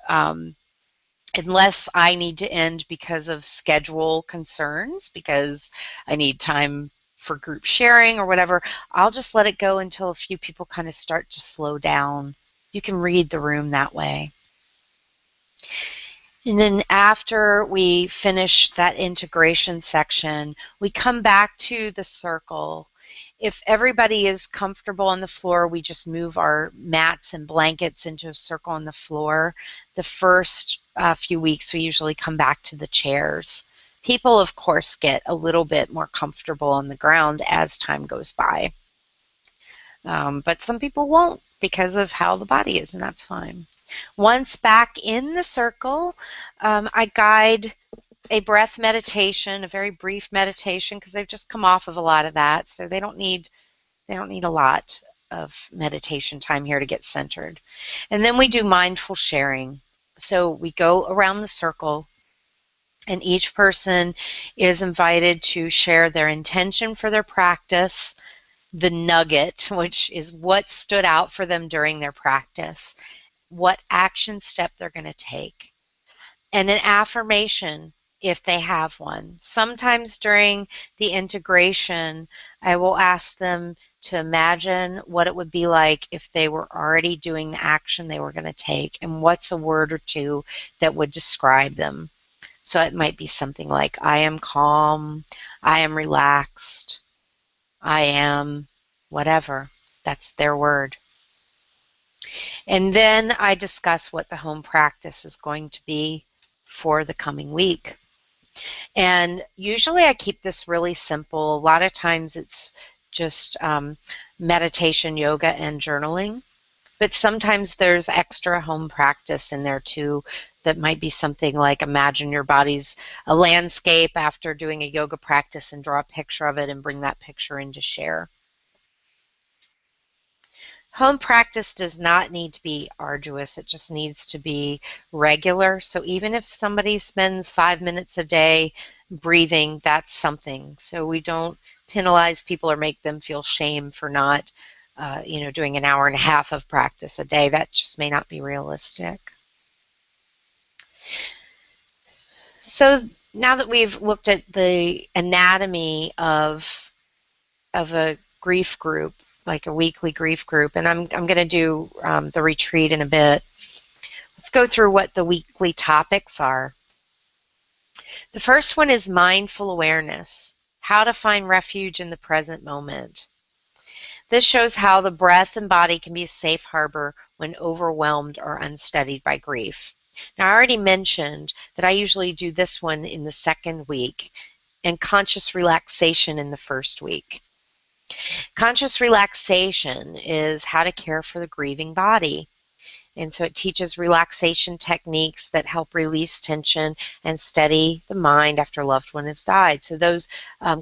unless I need to end because of schedule concerns, because I need time for group sharing or whatever, I'll just let it go until a few people kind of start to slow down. You can read the room that way. And then after we finish that integration section, we come back to the circle. If everybody is comfortable on the floor, we just move our mats and blankets into a circle on the floor. The first few weeks, we usually come back to the chairs. People, of course, get a little bit more comfortable on the ground as time goes by. But some people won't because of how the body is, and that's fine. Once back in the circle, I guide a breath meditation, a very brief meditation, because they've just come off of a lot of that, so they don't need a lot of meditation time here to get centered. And then we do mindful sharing. So we go around the circle, and each person is invited to share their intention for their practice, the nugget, which is what stood out for them during their practice, what action step they're going to take, and an affirmation if they have one. Sometimes during the integration, I will ask them to imagine what it would be like if they were already doing the action they were going to take, and what's a word or two that would describe them. So it might be something like, I am calm, I am relaxed, I am whatever. That's their word. And then I discuss what the home practice is going to be for the coming week. And usually I keep this really simple. A lot of times it's just meditation, yoga, and journaling. But sometimes there's extra home practice in there too. That might be something like, imagine your body's a landscape after doing a yoga practice and draw a picture of it and bring that picture in to share. Home practice does not need to be arduous. It just needs to be regular. So even if somebody spends 5 minutes a day breathing, that's something. So we don't penalize people or make them feel shame for not doing an hour and a half of practice a day. That just may not be realistic. So now that we've looked at the anatomy of a grief group, like a weekly grief group, and I'm going to do the retreat in a bit. Let's go through what the weekly topics are. The first one is mindful awareness, how to find refuge in the present moment. This shows how the breath and body can be a safe harbor when overwhelmed or unsteadied by grief. Now, I already mentioned that I usually do this one in the second week and conscious relaxation in the first week. Conscious relaxation is how to care for the grieving body. And so it teaches relaxation techniques that help release tension and steady the mind after a loved one has died. So those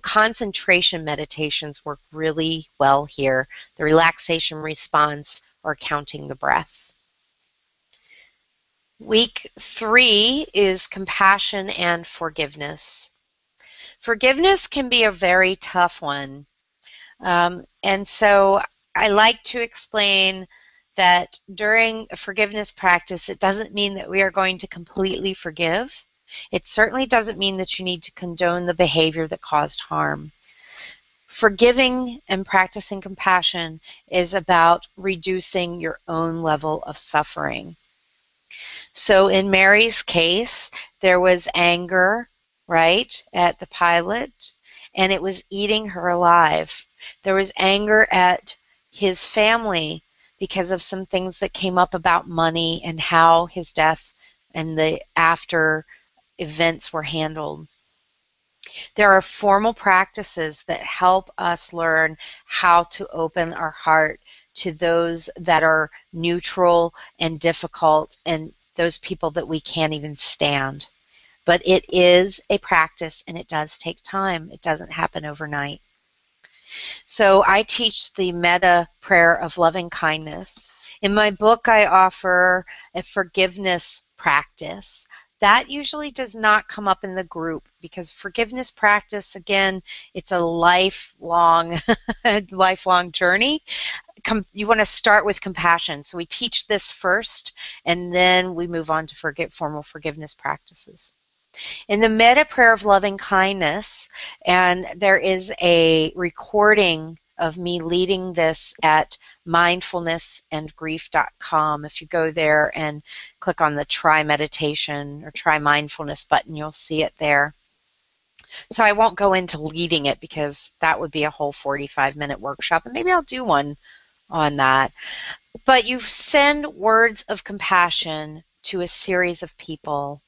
concentration meditations work really well here. The relaxation response or counting the breath. Week 3 is compassion and forgiveness. Forgiveness can be a very tough one. And so I like to explain that during a forgiveness practice, it doesn't mean that we are going to completely forgive. It certainly doesn't mean that you need to condone the behavior that caused harm. Forgiving and practicing compassion is about reducing your own level of suffering. So in Mary's case, there was anger, right, at the pilot, and it was eating her alive. There was anger at his family because of some things that came up about money and how his death and the after events were handled. There are formal practices that help us learn how to open our heart to those that are neutral and difficult and those people that we can't even stand. But it is a practice and it does take time. It doesn't happen overnight. So I teach the Metta prayer of loving kindness. In my book, I offer a forgiveness practice. That usually does not come up in the group because forgiveness practice, again, it's a lifelong, lifelong journey. You want to start with compassion. So we teach this first, and then we move on to formal forgiveness practices. In the Metta prayer of loving kindness, and there is a recording of me leading this at mindfulnessandgrief.com. If you go there and click on the try meditation or try mindfulness button, you'll see it there. So I won't go into leading it because that would be a whole 45-minute workshop, and maybe I'll do one on that. But you send words of compassion to a series of people,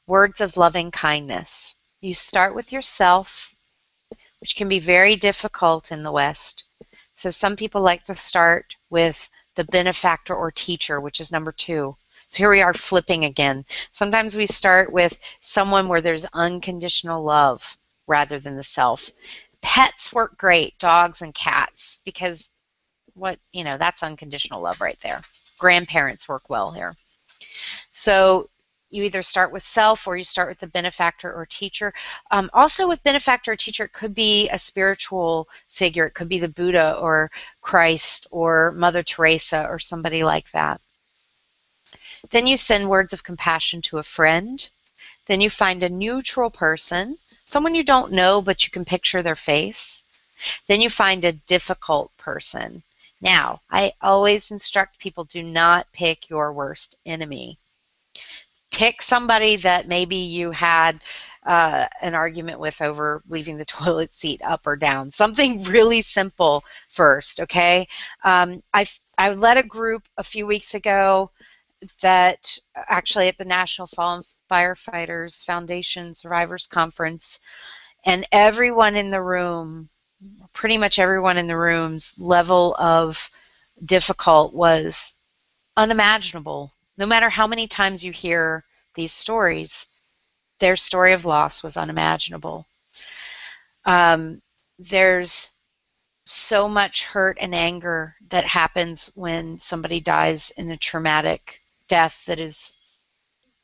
words of loving kindness. You start with yourself, which can be very difficult in the West. So some people like to start with the benefactor or teacher, which is number 2. So here we are flipping again. Sometimes we start with someone where there's unconditional love rather than the self. Pets work great, dogs and cats, because that's unconditional love right there. Grandparents work well here. So you either start with self or you start with the benefactor or teacher. Also with benefactor or teacher, it could be a spiritual figure. It could be the Buddha or Christ or Mother Teresa or somebody like that. Then you send words of compassion to a friend. Then you find a neutral person, someone you don't know but you can picture their face. Then you find a difficult person. Now, I always instruct people, do not pick your worst enemy. Pick somebody that maybe you had an argument with over leaving the toilet seat up or down. Something really simple first, okay? I led a group a few weeks ago that actually at the National Fallen Firefighters Foundation Survivors Conference, and everyone in the room, pretty much everyone in the room's level of difficult was unimaginable. No matter how many times you hear these stories, their story of loss was unimaginable. There's so much hurt and anger that happens when somebody dies in a traumatic death that is,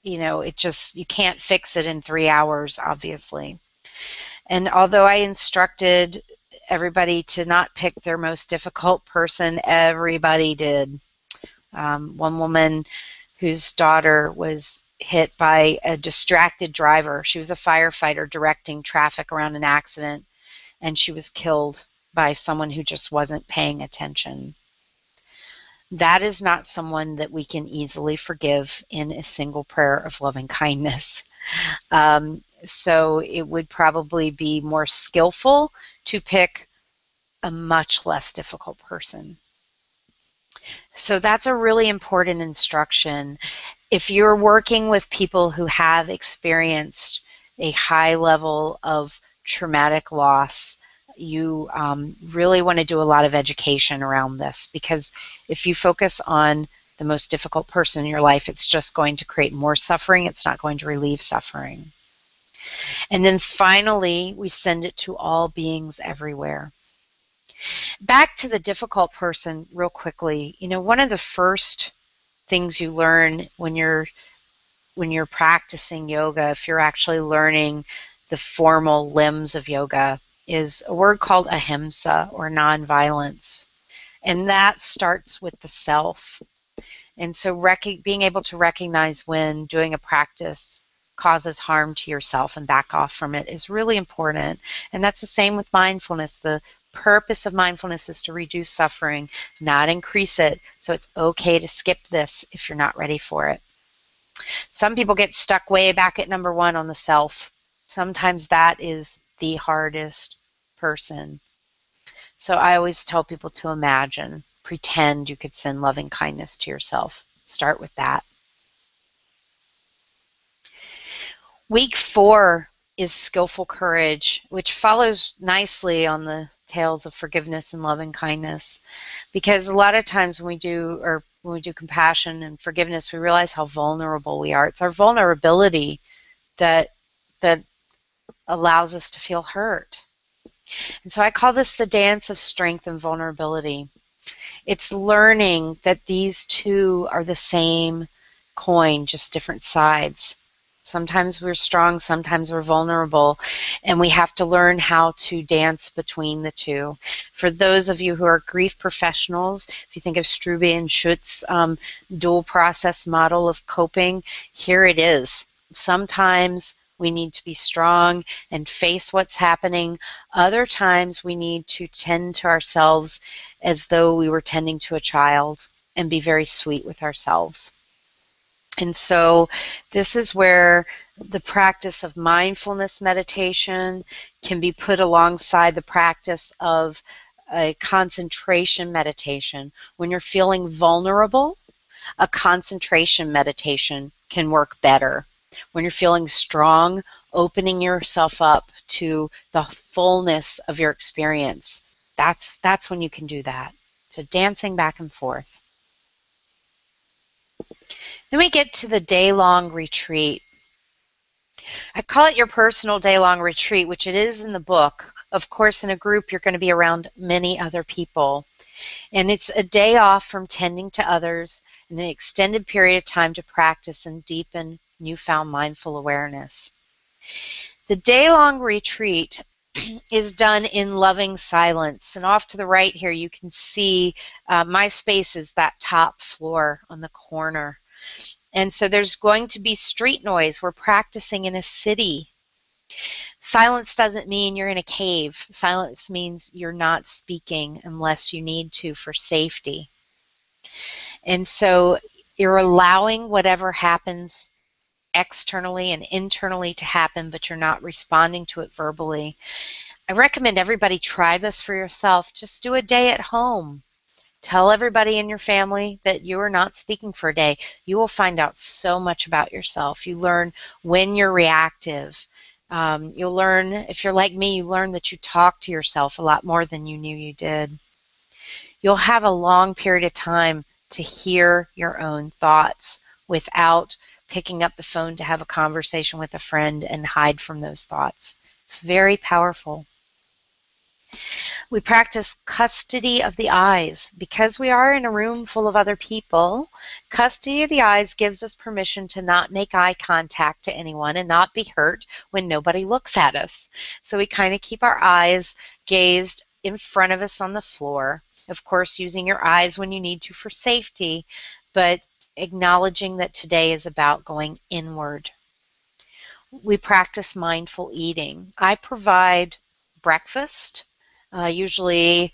you can't fix it in 3 hours, obviously. And although I instructed everybody to not pick their most difficult person, everybody did. One woman whose daughter was hit by a distracted driver. She was a firefighter directing traffic around an accident, and she was killed by someone who just wasn't paying attention. That is not someone that we can easily forgive in a single prayer of loving kindness. So it would probably be more skillful to pick a much less difficult person. So that's a really important instruction. If you're working with people who have experienced a high level of traumatic loss, you really want to do a lot of education around this, because if you focus on the most difficult person in your life, it's just going to create more suffering. It's not going to relieve suffering. And then finally, we send it to all beings everywhere. Back to the difficult person real quickly. One of the first things you learn when you're practicing yoga, if you're actually learning the formal limbs of yoga, is a word called ahimsa, or nonviolence. And that starts with the self. And so being able to recognize when doing a practice causes harm to yourself and back off from it is really important. And that's the same with mindfulness. The purpose of mindfulness is to reduce suffering, not increase it. So it's okay to skip this if you're not ready for it. Some people get stuck way back at number 1 on the self. Sometimes that is the hardest person. So I always tell people to imagine, pretend you could send loving kindness to yourself. Start with that. Week 4 is Skillful Courage, which follows nicely on the tales of forgiveness and loving kindness. Because a lot of times when we do compassion and forgiveness, we realize how vulnerable we are. It's our vulnerability that allows us to feel hurt. And so I call this the dance of strength and vulnerability. It's learning that these two are the same coin, just different sides. Sometimes we're strong, sometimes we're vulnerable, and we have to learn how to dance between the two. For those of you who are grief professionals, if you think of Strube and Schutz's dual process model of coping, here it is. Sometimes we need to be strong and face what's happening. Other times we need to tend to ourselves as though we were tending to a child and be very sweet with ourselves. And so this is where the practice of mindfulness meditation can be put alongside the practice of a concentration meditation. When you're feeling vulnerable, a concentration meditation can work better. When you're feeling strong, opening yourself up to the fullness of your experience, that's when you can do that. So dancing back and forth. Then we get to the day-long retreat. I call it your personal day-long retreat, which it is in the book. Of course, in a group, you're going to be around many other people. And it's a day off from tending to others and an extended period of time to practice and deepen newfound mindful awareness. The day-long retreat is done in loving silence. And off to the right here, you can see my space is that top floor on the corner. And so there's going to be street noise. We're practicing in a city. Silence doesn't mean you're in a cave. Silence means you're not speaking unless you need to for safety. And so you're allowing whatever happens externally and internally to happen, but you're not responding to it verbally. I recommend everybody try this for yourself. Just do a day at home. Tell everybody in your family that you are not speaking for a day. You will find out so much about yourself. You learn when you're reactive. You'll learn, if you're like me, you learn that you talk to yourself a lot more than you knew you did. You'll have a long period of time to hear your own thoughts without picking up the phone to have a conversation with a friend and hide from those thoughts. It's very powerful. We practice custody of the eyes. Because we are in a room full of other people, custody of the eyes gives us permission to not make eye contact to anyone and not be hurt when nobody looks at us. So we kind of keep our eyes gazed in front of us on the floor. Of course, using your eyes when you need to for safety, but acknowledging that today is about going inward. We practice mindful eating. I provide breakfast. Usually,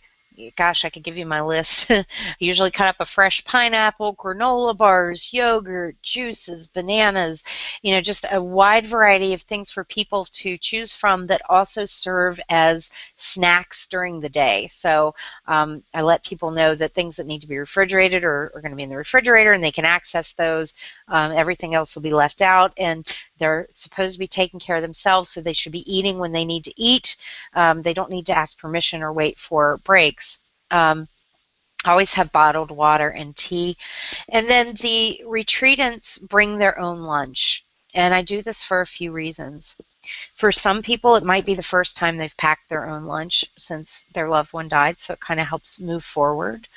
gosh, I could give you my list. I usually cut up a fresh pineapple, granola bars, yogurt, juices, bananas, just a wide variety of things for people to choose from that also serve as snacks during the day. So I let people know that things that need to be refrigerated are going to be in the refrigerator and they can access those. Everything else will be left out, and They're supposed to be taking care of themselves, so they should be eating when they need to eat. They don't need to ask permission or wait for breaks. Always have bottled water and tea. And then the retreatants bring their own lunch. And I do this for a few reasons. For some people, it might be the first time they've packed their own lunch since their loved one died, so it kind of helps move forward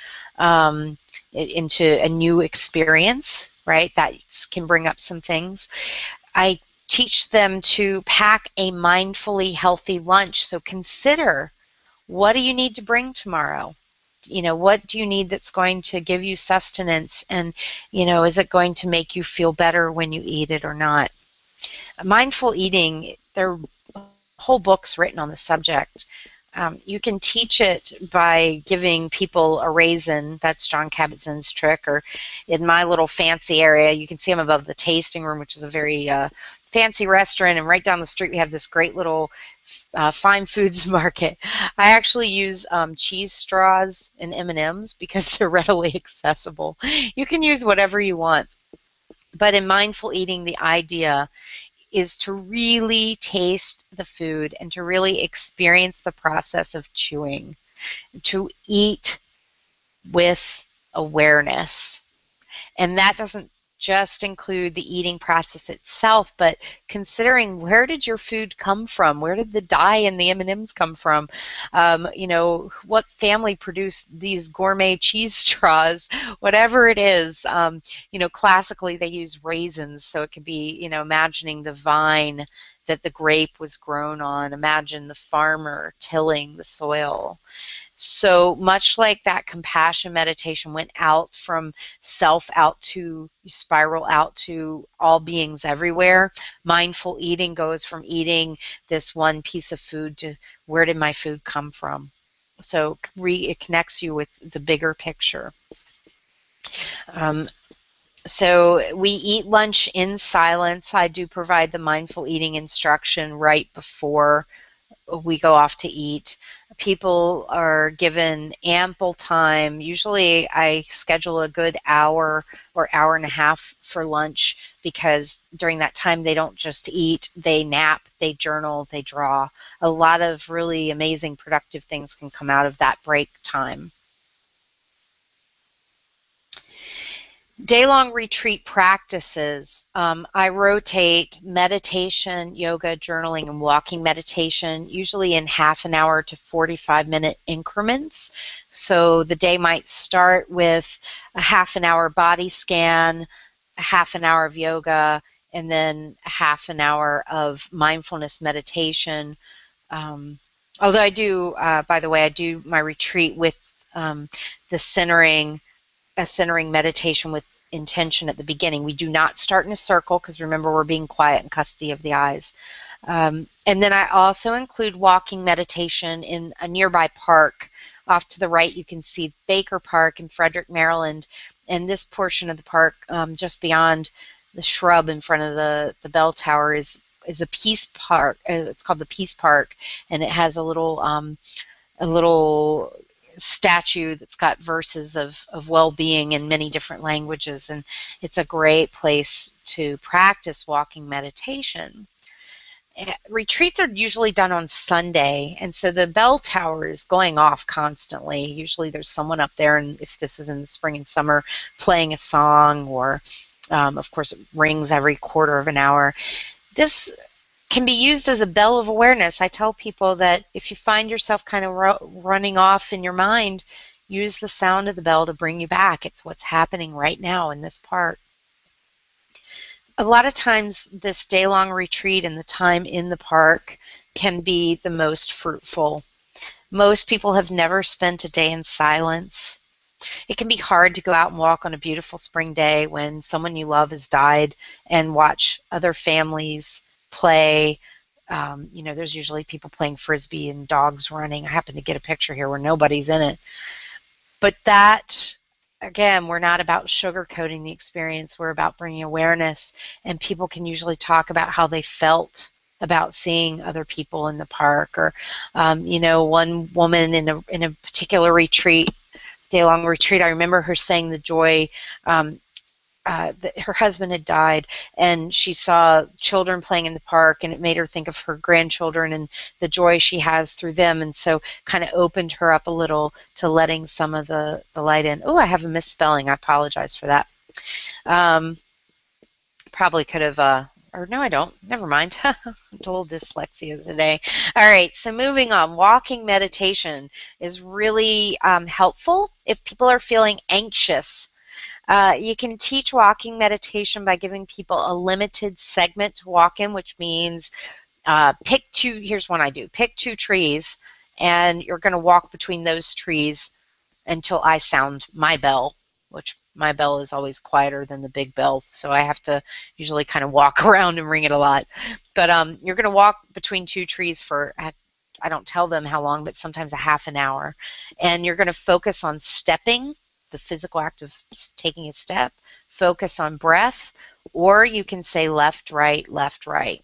into a new experience, right? That can bring up some things. I teach them to pack a mindfully healthy lunch, so consider, what do you need to bring tomorrow? What do you need that's going to give you sustenance, and is it going to make you feel better when you eat it or not? Mindful eating, there are whole books written on the subject. You can teach it by giving people a raisin. That's John Kabat-Zinn's trick. Or in my little fancy area, you can see them above the tasting room, which is a very fancy restaurant, and right down the street we have this great little fine foods market. I actually use cheese straws and M&Ms because they're readily accessible. You can use whatever you want. But in mindful eating, the idea is to really taste the food and to really experience the process of chewing, to eat with awareness. And that doesn't just include the eating process itself, but considering, where did your food come from? Where did the dye in the M&Ms come from? What family produced these gourmet cheese straws? Whatever it is, classically they use raisins, so it could be, imagining the vine that the grape was grown on. Imagine the farmer tilling the soil. So much like that compassion meditation went out from self out to spiral out to all beings everywhere, mindful eating goes from eating this one piece of food to, where did my food come from? So it connects you with the bigger picture. So we eat lunch in silence. I do provide the mindful eating instruction right before we go off to eat. People are given ample time. Usually I schedule a good hour or hour and a half for lunch, because during that time they don't just eat, they nap, they journal, they draw. A lot of really amazing productive things can come out of that break time. Day-long retreat practices. I rotate meditation, yoga, journaling, and walking meditation, usually in half an hour to 45-minute increments. So the day might start with a half an hour body scan, a half an hour of yoga, and then a half an hour of mindfulness meditation. Although I do, by the way, I do my retreat with the centering meditation with intention at the beginning. We do not start in a circle, because remember, we're being quiet in custody of the eyes. And then I also include walking meditation in a nearby park. Off to the right, you can see Baker Park in Frederick, Maryland. And this portion of the park, just beyond the shrub in front of the bell tower, is a peace park. It's called the Peace Park, and it has a little statue that's got verses of well-being in many different languages, and it's a great place to practice walking meditation. Retreats are usually done on Sunday, and so the bell tower is going off constantly. Usually there's someone up there, and if this is in the spring and summer, playing a song, or of course it rings every quarter of an hour. This can be used as a bell of awareness. I tell people that if you find yourself kind of running off in your mind, use the sound of the bell to bring you back. It's what's happening right now in this part. A lot of times this day-long retreat and the time in the park can be the most fruitful. Most people have never spent a day in silence. It can be hard to go out and walk on a beautiful spring day when someone you love has died and watch other families play. There's usually people playing frisbee and dogs running. I happen to get a picture here where nobody's in it. But that, again, we're not about sugarcoating the experience. We're about bringing awareness, and people can usually talk about how they felt about seeing other people in the park. Or, one woman in a particular retreat, day-long retreat, I remember her saying the joy her husband had died, and she saw children playing in the park, and it made her think of her grandchildren and the joy she has through them, and so kind of opened her up a little to letting some of the light in. Oh, I have a misspelling. I apologize for that. Probably could have, or no, I don't. Never mind. A little dyslexia today. All right, so moving on. Walking meditation is really helpful if people are feeling anxious. You can teach walking meditation by giving people a limited segment to walk in, which means pick two. Here's one I do. Pick two trees, and you're going to walk between those trees until I sound my bell, which my bell is always quieter than the big bell, so I have to usually kind of walk around and ring it a lot. But you're going to walk between two trees for, I don't tell them how long, but sometimes a half an hour. And you're going to focus on stepping, the physical act of taking a step, focus on breath, or you can say left, right, left, right.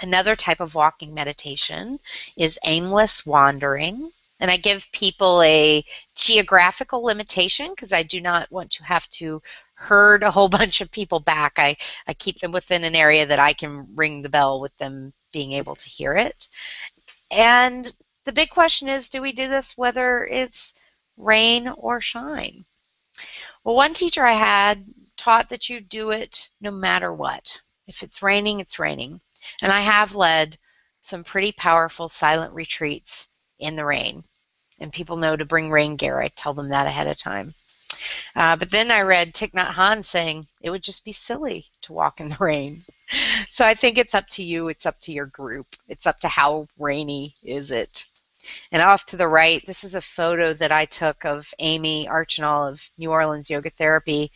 Another type of walking meditation is aimless wandering. And I give people a geographical limitation because I do not want to have to herd a whole bunch of people back. I keep them within an area that I can ring the bell with them being able to hear it. And the big question is, do we do this whether it's rain or shine? Well, one teacher I had taught that you do it no matter what. If it's raining, it's raining. And I have led some pretty powerful silent retreats in the rain. And people know to bring rain gear. I tell them that ahead of time. But then I read Thich Nhat Hanh saying it would just be silly to walk in the rain. So I think it's up to you. It's up to your group. It's up to how rainy is it. And off to the right, this is a photo that I took of Amy Archinall of New Orleans Yoga Therapy.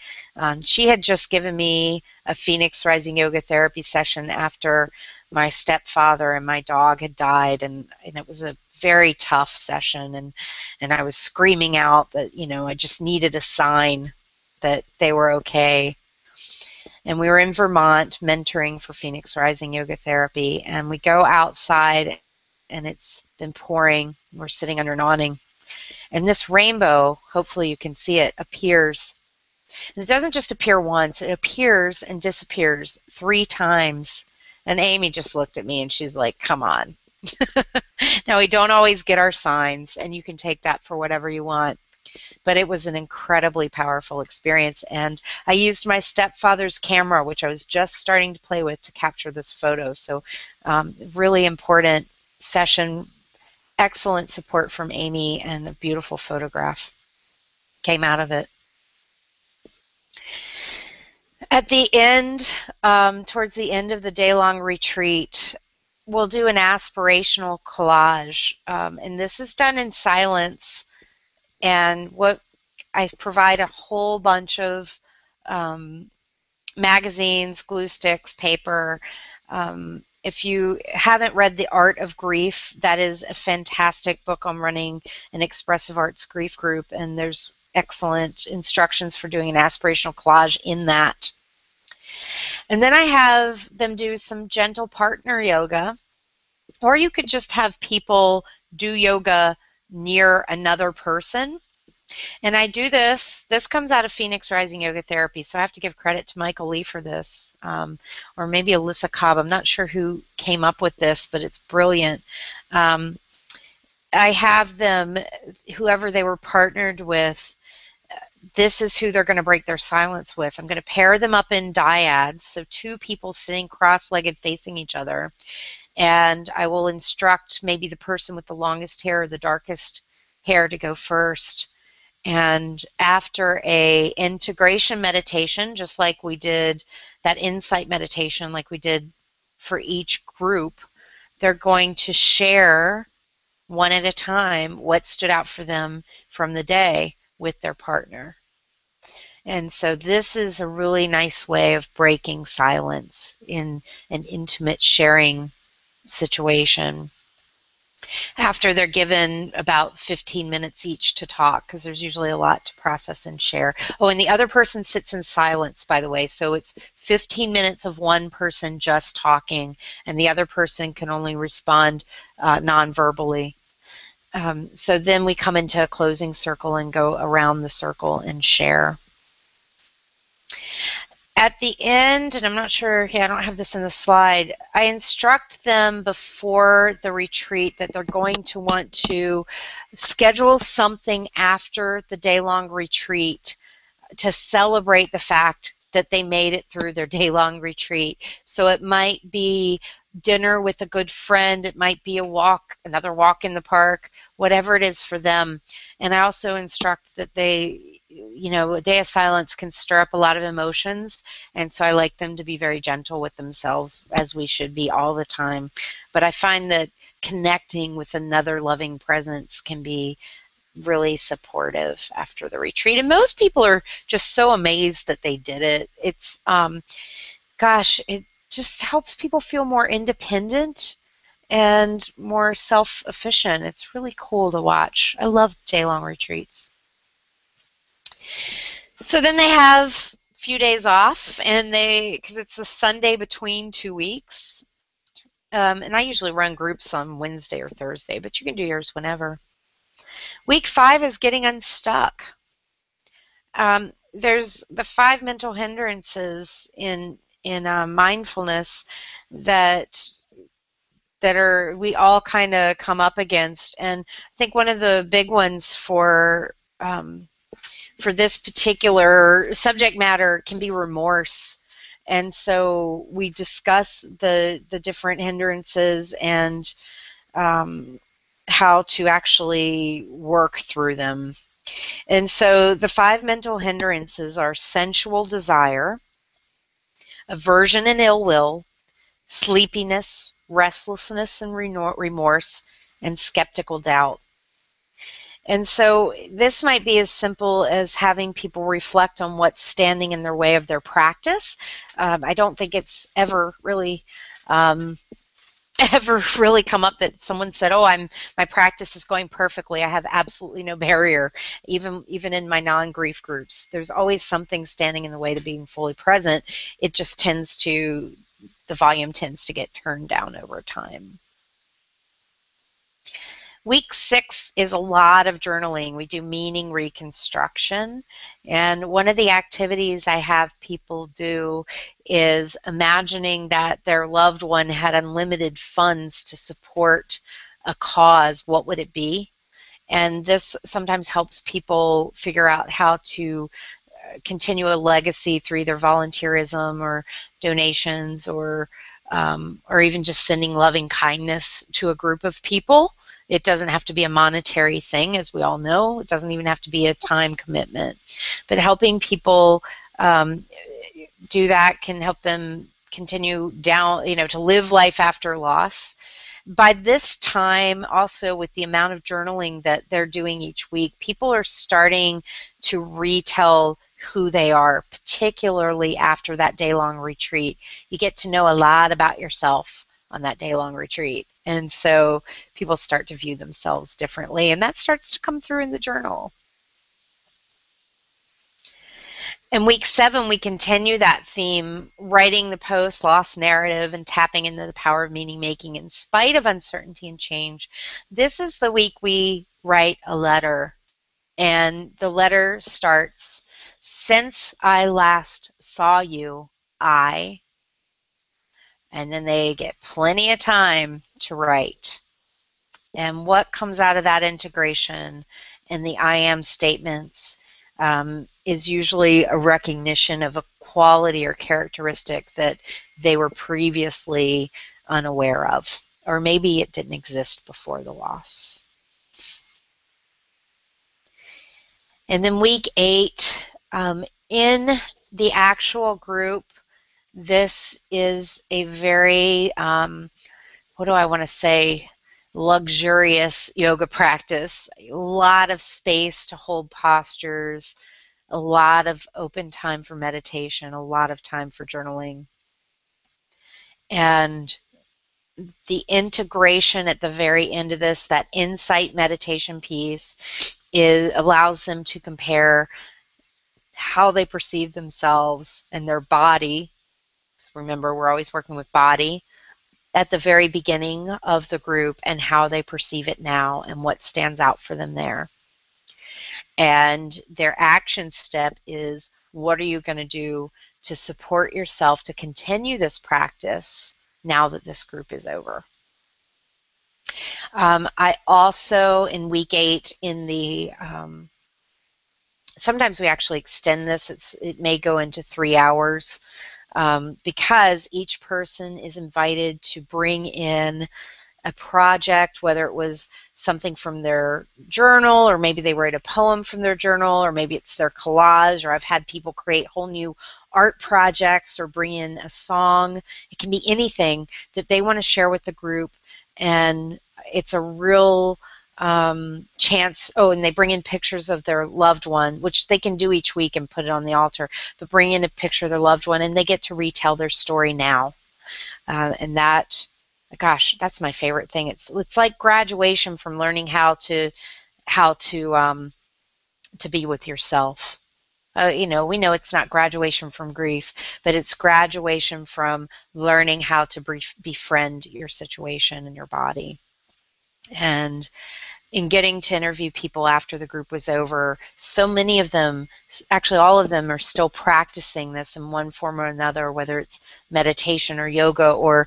She had just given me a Phoenix Rising Yoga Therapy session after my stepfather and my dog had died, and it was a very tough session, and I was screaming out that, I just needed a sign that they were okay. And we were in Vermont mentoring for Phoenix Rising Yoga Therapy, and we go outside, and it's been pouring. We're sitting under an awning, and this rainbow, hopefully you can see it, appears. And it doesn't just appear once, it appears and disappears 3 times. And Amy just looked at me and she's like, come on. Now, we don't always get our signs, and you can take that for whatever you want. But it was an incredibly powerful experience, and I used my stepfather's camera, which I was just starting to play with, to capture this photo. So really important session, excellent support from Amy, and a beautiful photograph came out of it. At the end, towards the end of the day-long retreat, we'll do an aspirational collage, and this is done in silence. And what I provide a whole bunch of magazines, glue sticks, paper. If you haven't read The Art of Grief, that is a fantastic book on running an expressive arts grief group, and there's excellent instructions for doing an aspirational collage in that. And then I have them do some gentle partner yoga, or you could just have people do yoga near another person. And I do this comes out of Phoenix Rising Yoga Therapy, so I have to give credit to Michael Lee for this, or maybe Alyssa Cobb. I'm not sure who came up with this, but it's brilliant. I have them, whoever they were partnered with, this is who they're going to break their silence with. I'm going to pair them up in dyads, so 2 people sitting cross-legged facing each other, and I will instruct maybe the person with the longest hair or the darkest hair to go first. And after a integration meditation, just like we did that insight meditation like we did for each group, they're going to share one at a time what stood out for them from the day with their partner. And so this is a really nice way of breaking silence in an intimate sharing situation. After they're given about 15 minutes each to talk, because there's usually a lot to process and share. Oh, and the other person sits in silence, by the way, so it's 15 minutes of one person just talking, and the other person can only respond non-verbally. So then we come into a closing circle and go around the circle and share. At the end, and I'm not sure, I don't have this in the slide, I instruct them before the retreat that they're going to want to schedule something after the day-long retreat to celebrate the fact that they made it through their day-long retreat. So it might be dinner with a good friend, it might be a walk, another walk in the park, whatever it is for them. And I also instruct that they, a day of silence can stir up a lot of emotions, and so I like them to be very gentle with themselves, as we should be all the time. But I find that connecting with another loving presence can be really supportive after the retreat. And most people are just so amazed that they did it. It's, it just helps people feel more independent and more self-efficient. It's really cool to watch. I love day-long retreats. So then they have a few days off, and because it's the Sunday between 2 weeks, and I usually run groups on Wednesday or Thursday, but you can do yours whenever. Week 5 is getting unstuck. There's the 5 mental hindrances in mindfulness that we all kind of come up against, and I think one of the big ones for this particular subject matter can be remorse. And so we discuss the different hindrances and how to actually work through them. And so the 5 mental hindrances are sensual desire, aversion and ill will, sleepiness, restlessness and remorse, and skeptical doubt. And so this might be as simple as having people reflect on what's standing in their way of their practice. I don't think it's ever really come up that someone said, "Oh, my practice is going perfectly. I have absolutely no barrier." Even in my non-grief groups, there's always something standing in the way to being fully present. It just the volume tends to get turned down over time. Week 6 is a lot of journaling. We do meaning reconstruction, and one of the activities I have people do is imagining that their loved one had unlimited funds to support a cause. What would it be? And this sometimes helps people figure out how to continue a legacy through either volunteerism or donations, or even just sending loving kindness to a group of people. It doesn't have to be a monetary thing, as we all know. It doesn't even have to be a time commitment. But helping people do that can help them continue down, to live life after loss. By this time, also with the amount of journaling that they're doing each week, people are starting to retell who they are, particularly after that day-long retreat. You get to know a lot about yourself on that day-long retreat. And so people start to view themselves differently, and that starts to come through in the journal. In week 7, we continue that theme, writing the post-loss narrative and tapping into the power of meaning making in spite of uncertainty and change. This is the week we write a letter, and the letter starts, "Since I last saw you, I," and then they get plenty of time to write. And what comes out of that integration and the I am statements is usually a recognition of a quality or characteristic that they were previously unaware of, or maybe it didn't exist before the loss. And then week 8, in the actual group, this is a very, what do I want to say, luxurious yoga practice. A lot of space to hold postures, a lot of open time for meditation, a lot of time for journaling. And the integration at the very end of this, that insight meditation piece, allows them to compare how they perceive themselves and their body. So remember, we're always working with body at the very beginning of the group, and how they perceive it now and what stands out for them there. And their action step is, what are you going to do to support yourself to continue this practice now that this group is over. I also, in week 8, in the sometimes we actually extend this. It may go into 3 hours because each person is invited to bring in a project, whether it was something from their journal, or maybe they write a poem from their journal, or maybe it's their collage, or I've had people create whole new art projects or bring in a song. It can be anything that they want to share with the group, and it's a real chance. Oh, and they bring in pictures of their loved one, which they can do each week and put it on the altar, but bring in a picture of their loved one, and they get to retell their story now. And that, gosh, that's my favorite thing. It's like graduation from learning how to be with yourself. We know it's not graduation from grief, but it's graduation from learning how to befriend your situation and your body. And in getting to interview people after the group was over, so many of them, actually all of them, are still practicing this in one form or another, whether it's meditation or yoga or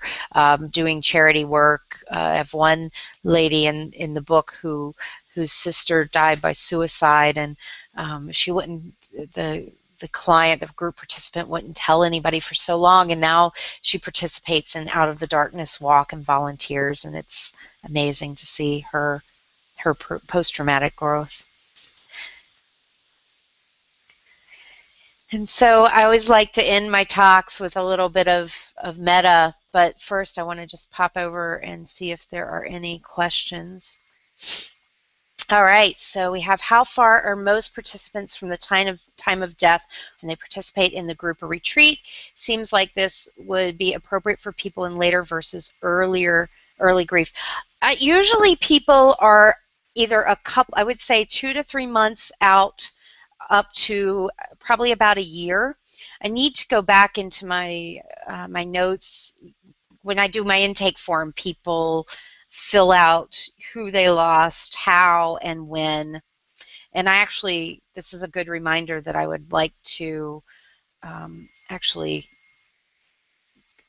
doing charity work. I have one lady in the book whose sister died by suicide, and she wouldn't, the client, the group participant, wouldn't tell anybody for so long, and now she participates in Out of the Darkness walk and volunteers, and it's amazing to see her post-traumatic growth. And so I always like to end my talks with a little bit of metta, but first I want to just pop over and see if there are any questions. All right, so we have, how far are most participants from the time of death when they participate in the group or retreat? Seems like this would be appropriate for people in later versus early grief. Usually people are either a couple, I would say 2 to 3 months out, up to probably about a year. I need to go back into my my notes. When I do my intake form, people fill out who they lost, how, and when. And I actually, this is a good reminder that I would like to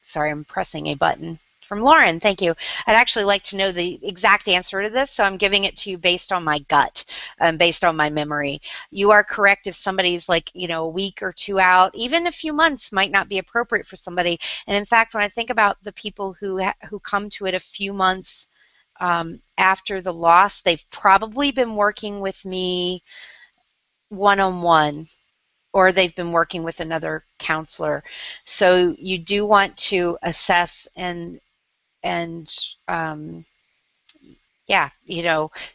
sorry, I'm pressing a button. From Lauren, thank you. I'd actually like to know the exact answer to this, so I'm giving it to you based on my gut, based on my memory. You are correct. If somebody's like, a week or 2 out, even a few months might not be appropriate for somebody. And in fact, when I think about the people who come to it a few months after the loss, they've probably been working with me one-on-one, or they've been working with another counselor. So you do want to assess and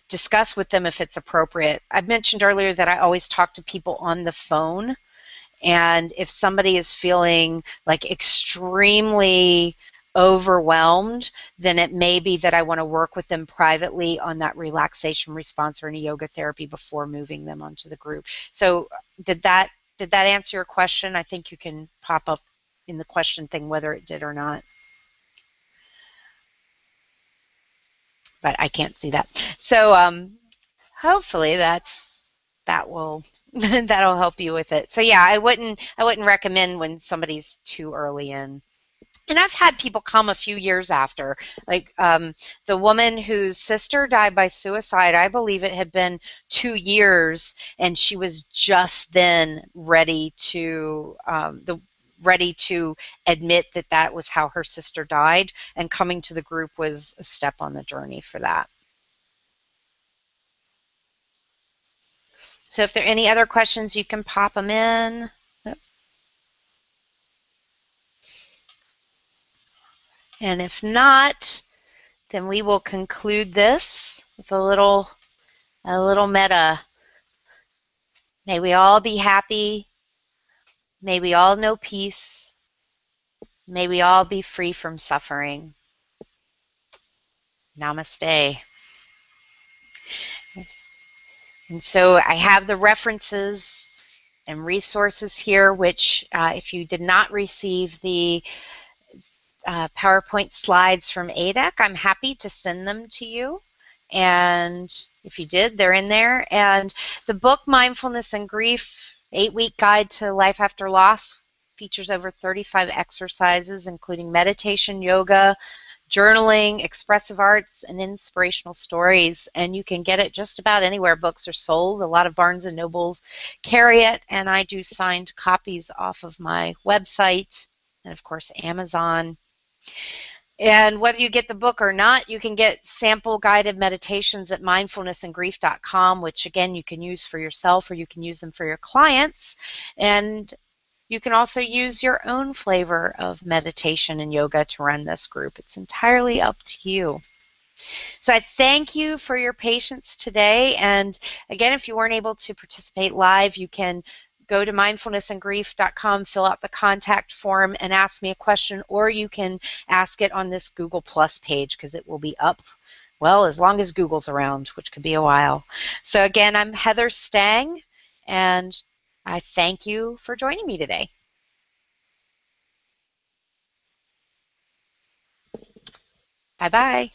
discuss with them if it's appropriate. I mentioned earlier that I always talk to people on the phone, and if somebody is feeling like extremely overwhelmed, then it may be that I want to work with them privately on that relaxation response or any yoga therapy before moving them onto the group. So did that answer your question? I think you can pop up in the question thing whether it did or not. But I can't see that. So hopefully that will that'll help you with it. So yeah, I wouldn't recommend when somebody's too early in. And I've had people come a few years after, like the woman whose sister died by suicide. I believe it had been 2 years, and she was just then ready to admit that was how her sister died, and coming to the group was a step on the journey for that. So if there are any other questions, you can pop them in. And if not, then we will conclude this with a little metta. May we all be happy. May we all know peace. May we all be free from suffering. Namaste. And so I have the references and resources here, which if you did not receive the PowerPoint slides from ADEC, I'm happy to send them to you. And if you did, they're in there. And the book, Mindfulness and Grief, 8-Week Guide to Life After Loss, features over 35 exercises, including meditation, yoga, journaling, expressive arts, and inspirational stories. And you can get it just about anywhere books are sold. A lot of Barnes and Nobles carry it, and I do signed copies off of my website and, of course, Amazon. And whether you get the book or not, you can get sample guided meditations at mindfulnessandgrief.com, which again you can use for yourself or you can use them for your clients. And you can also use your own flavor of meditation and yoga to run this group. It's entirely up to you. So I thank you for your patience today. And again, if you weren't able to participate live, you can go to mindfulnessandgrief.com, fill out the contact form, and ask me a question, or you can ask it on this Google Plus page because it will be up, well, as long as Google's around, which could be a while. So again, I'm Heather Stang, and I thank you for joining me today. Bye-bye.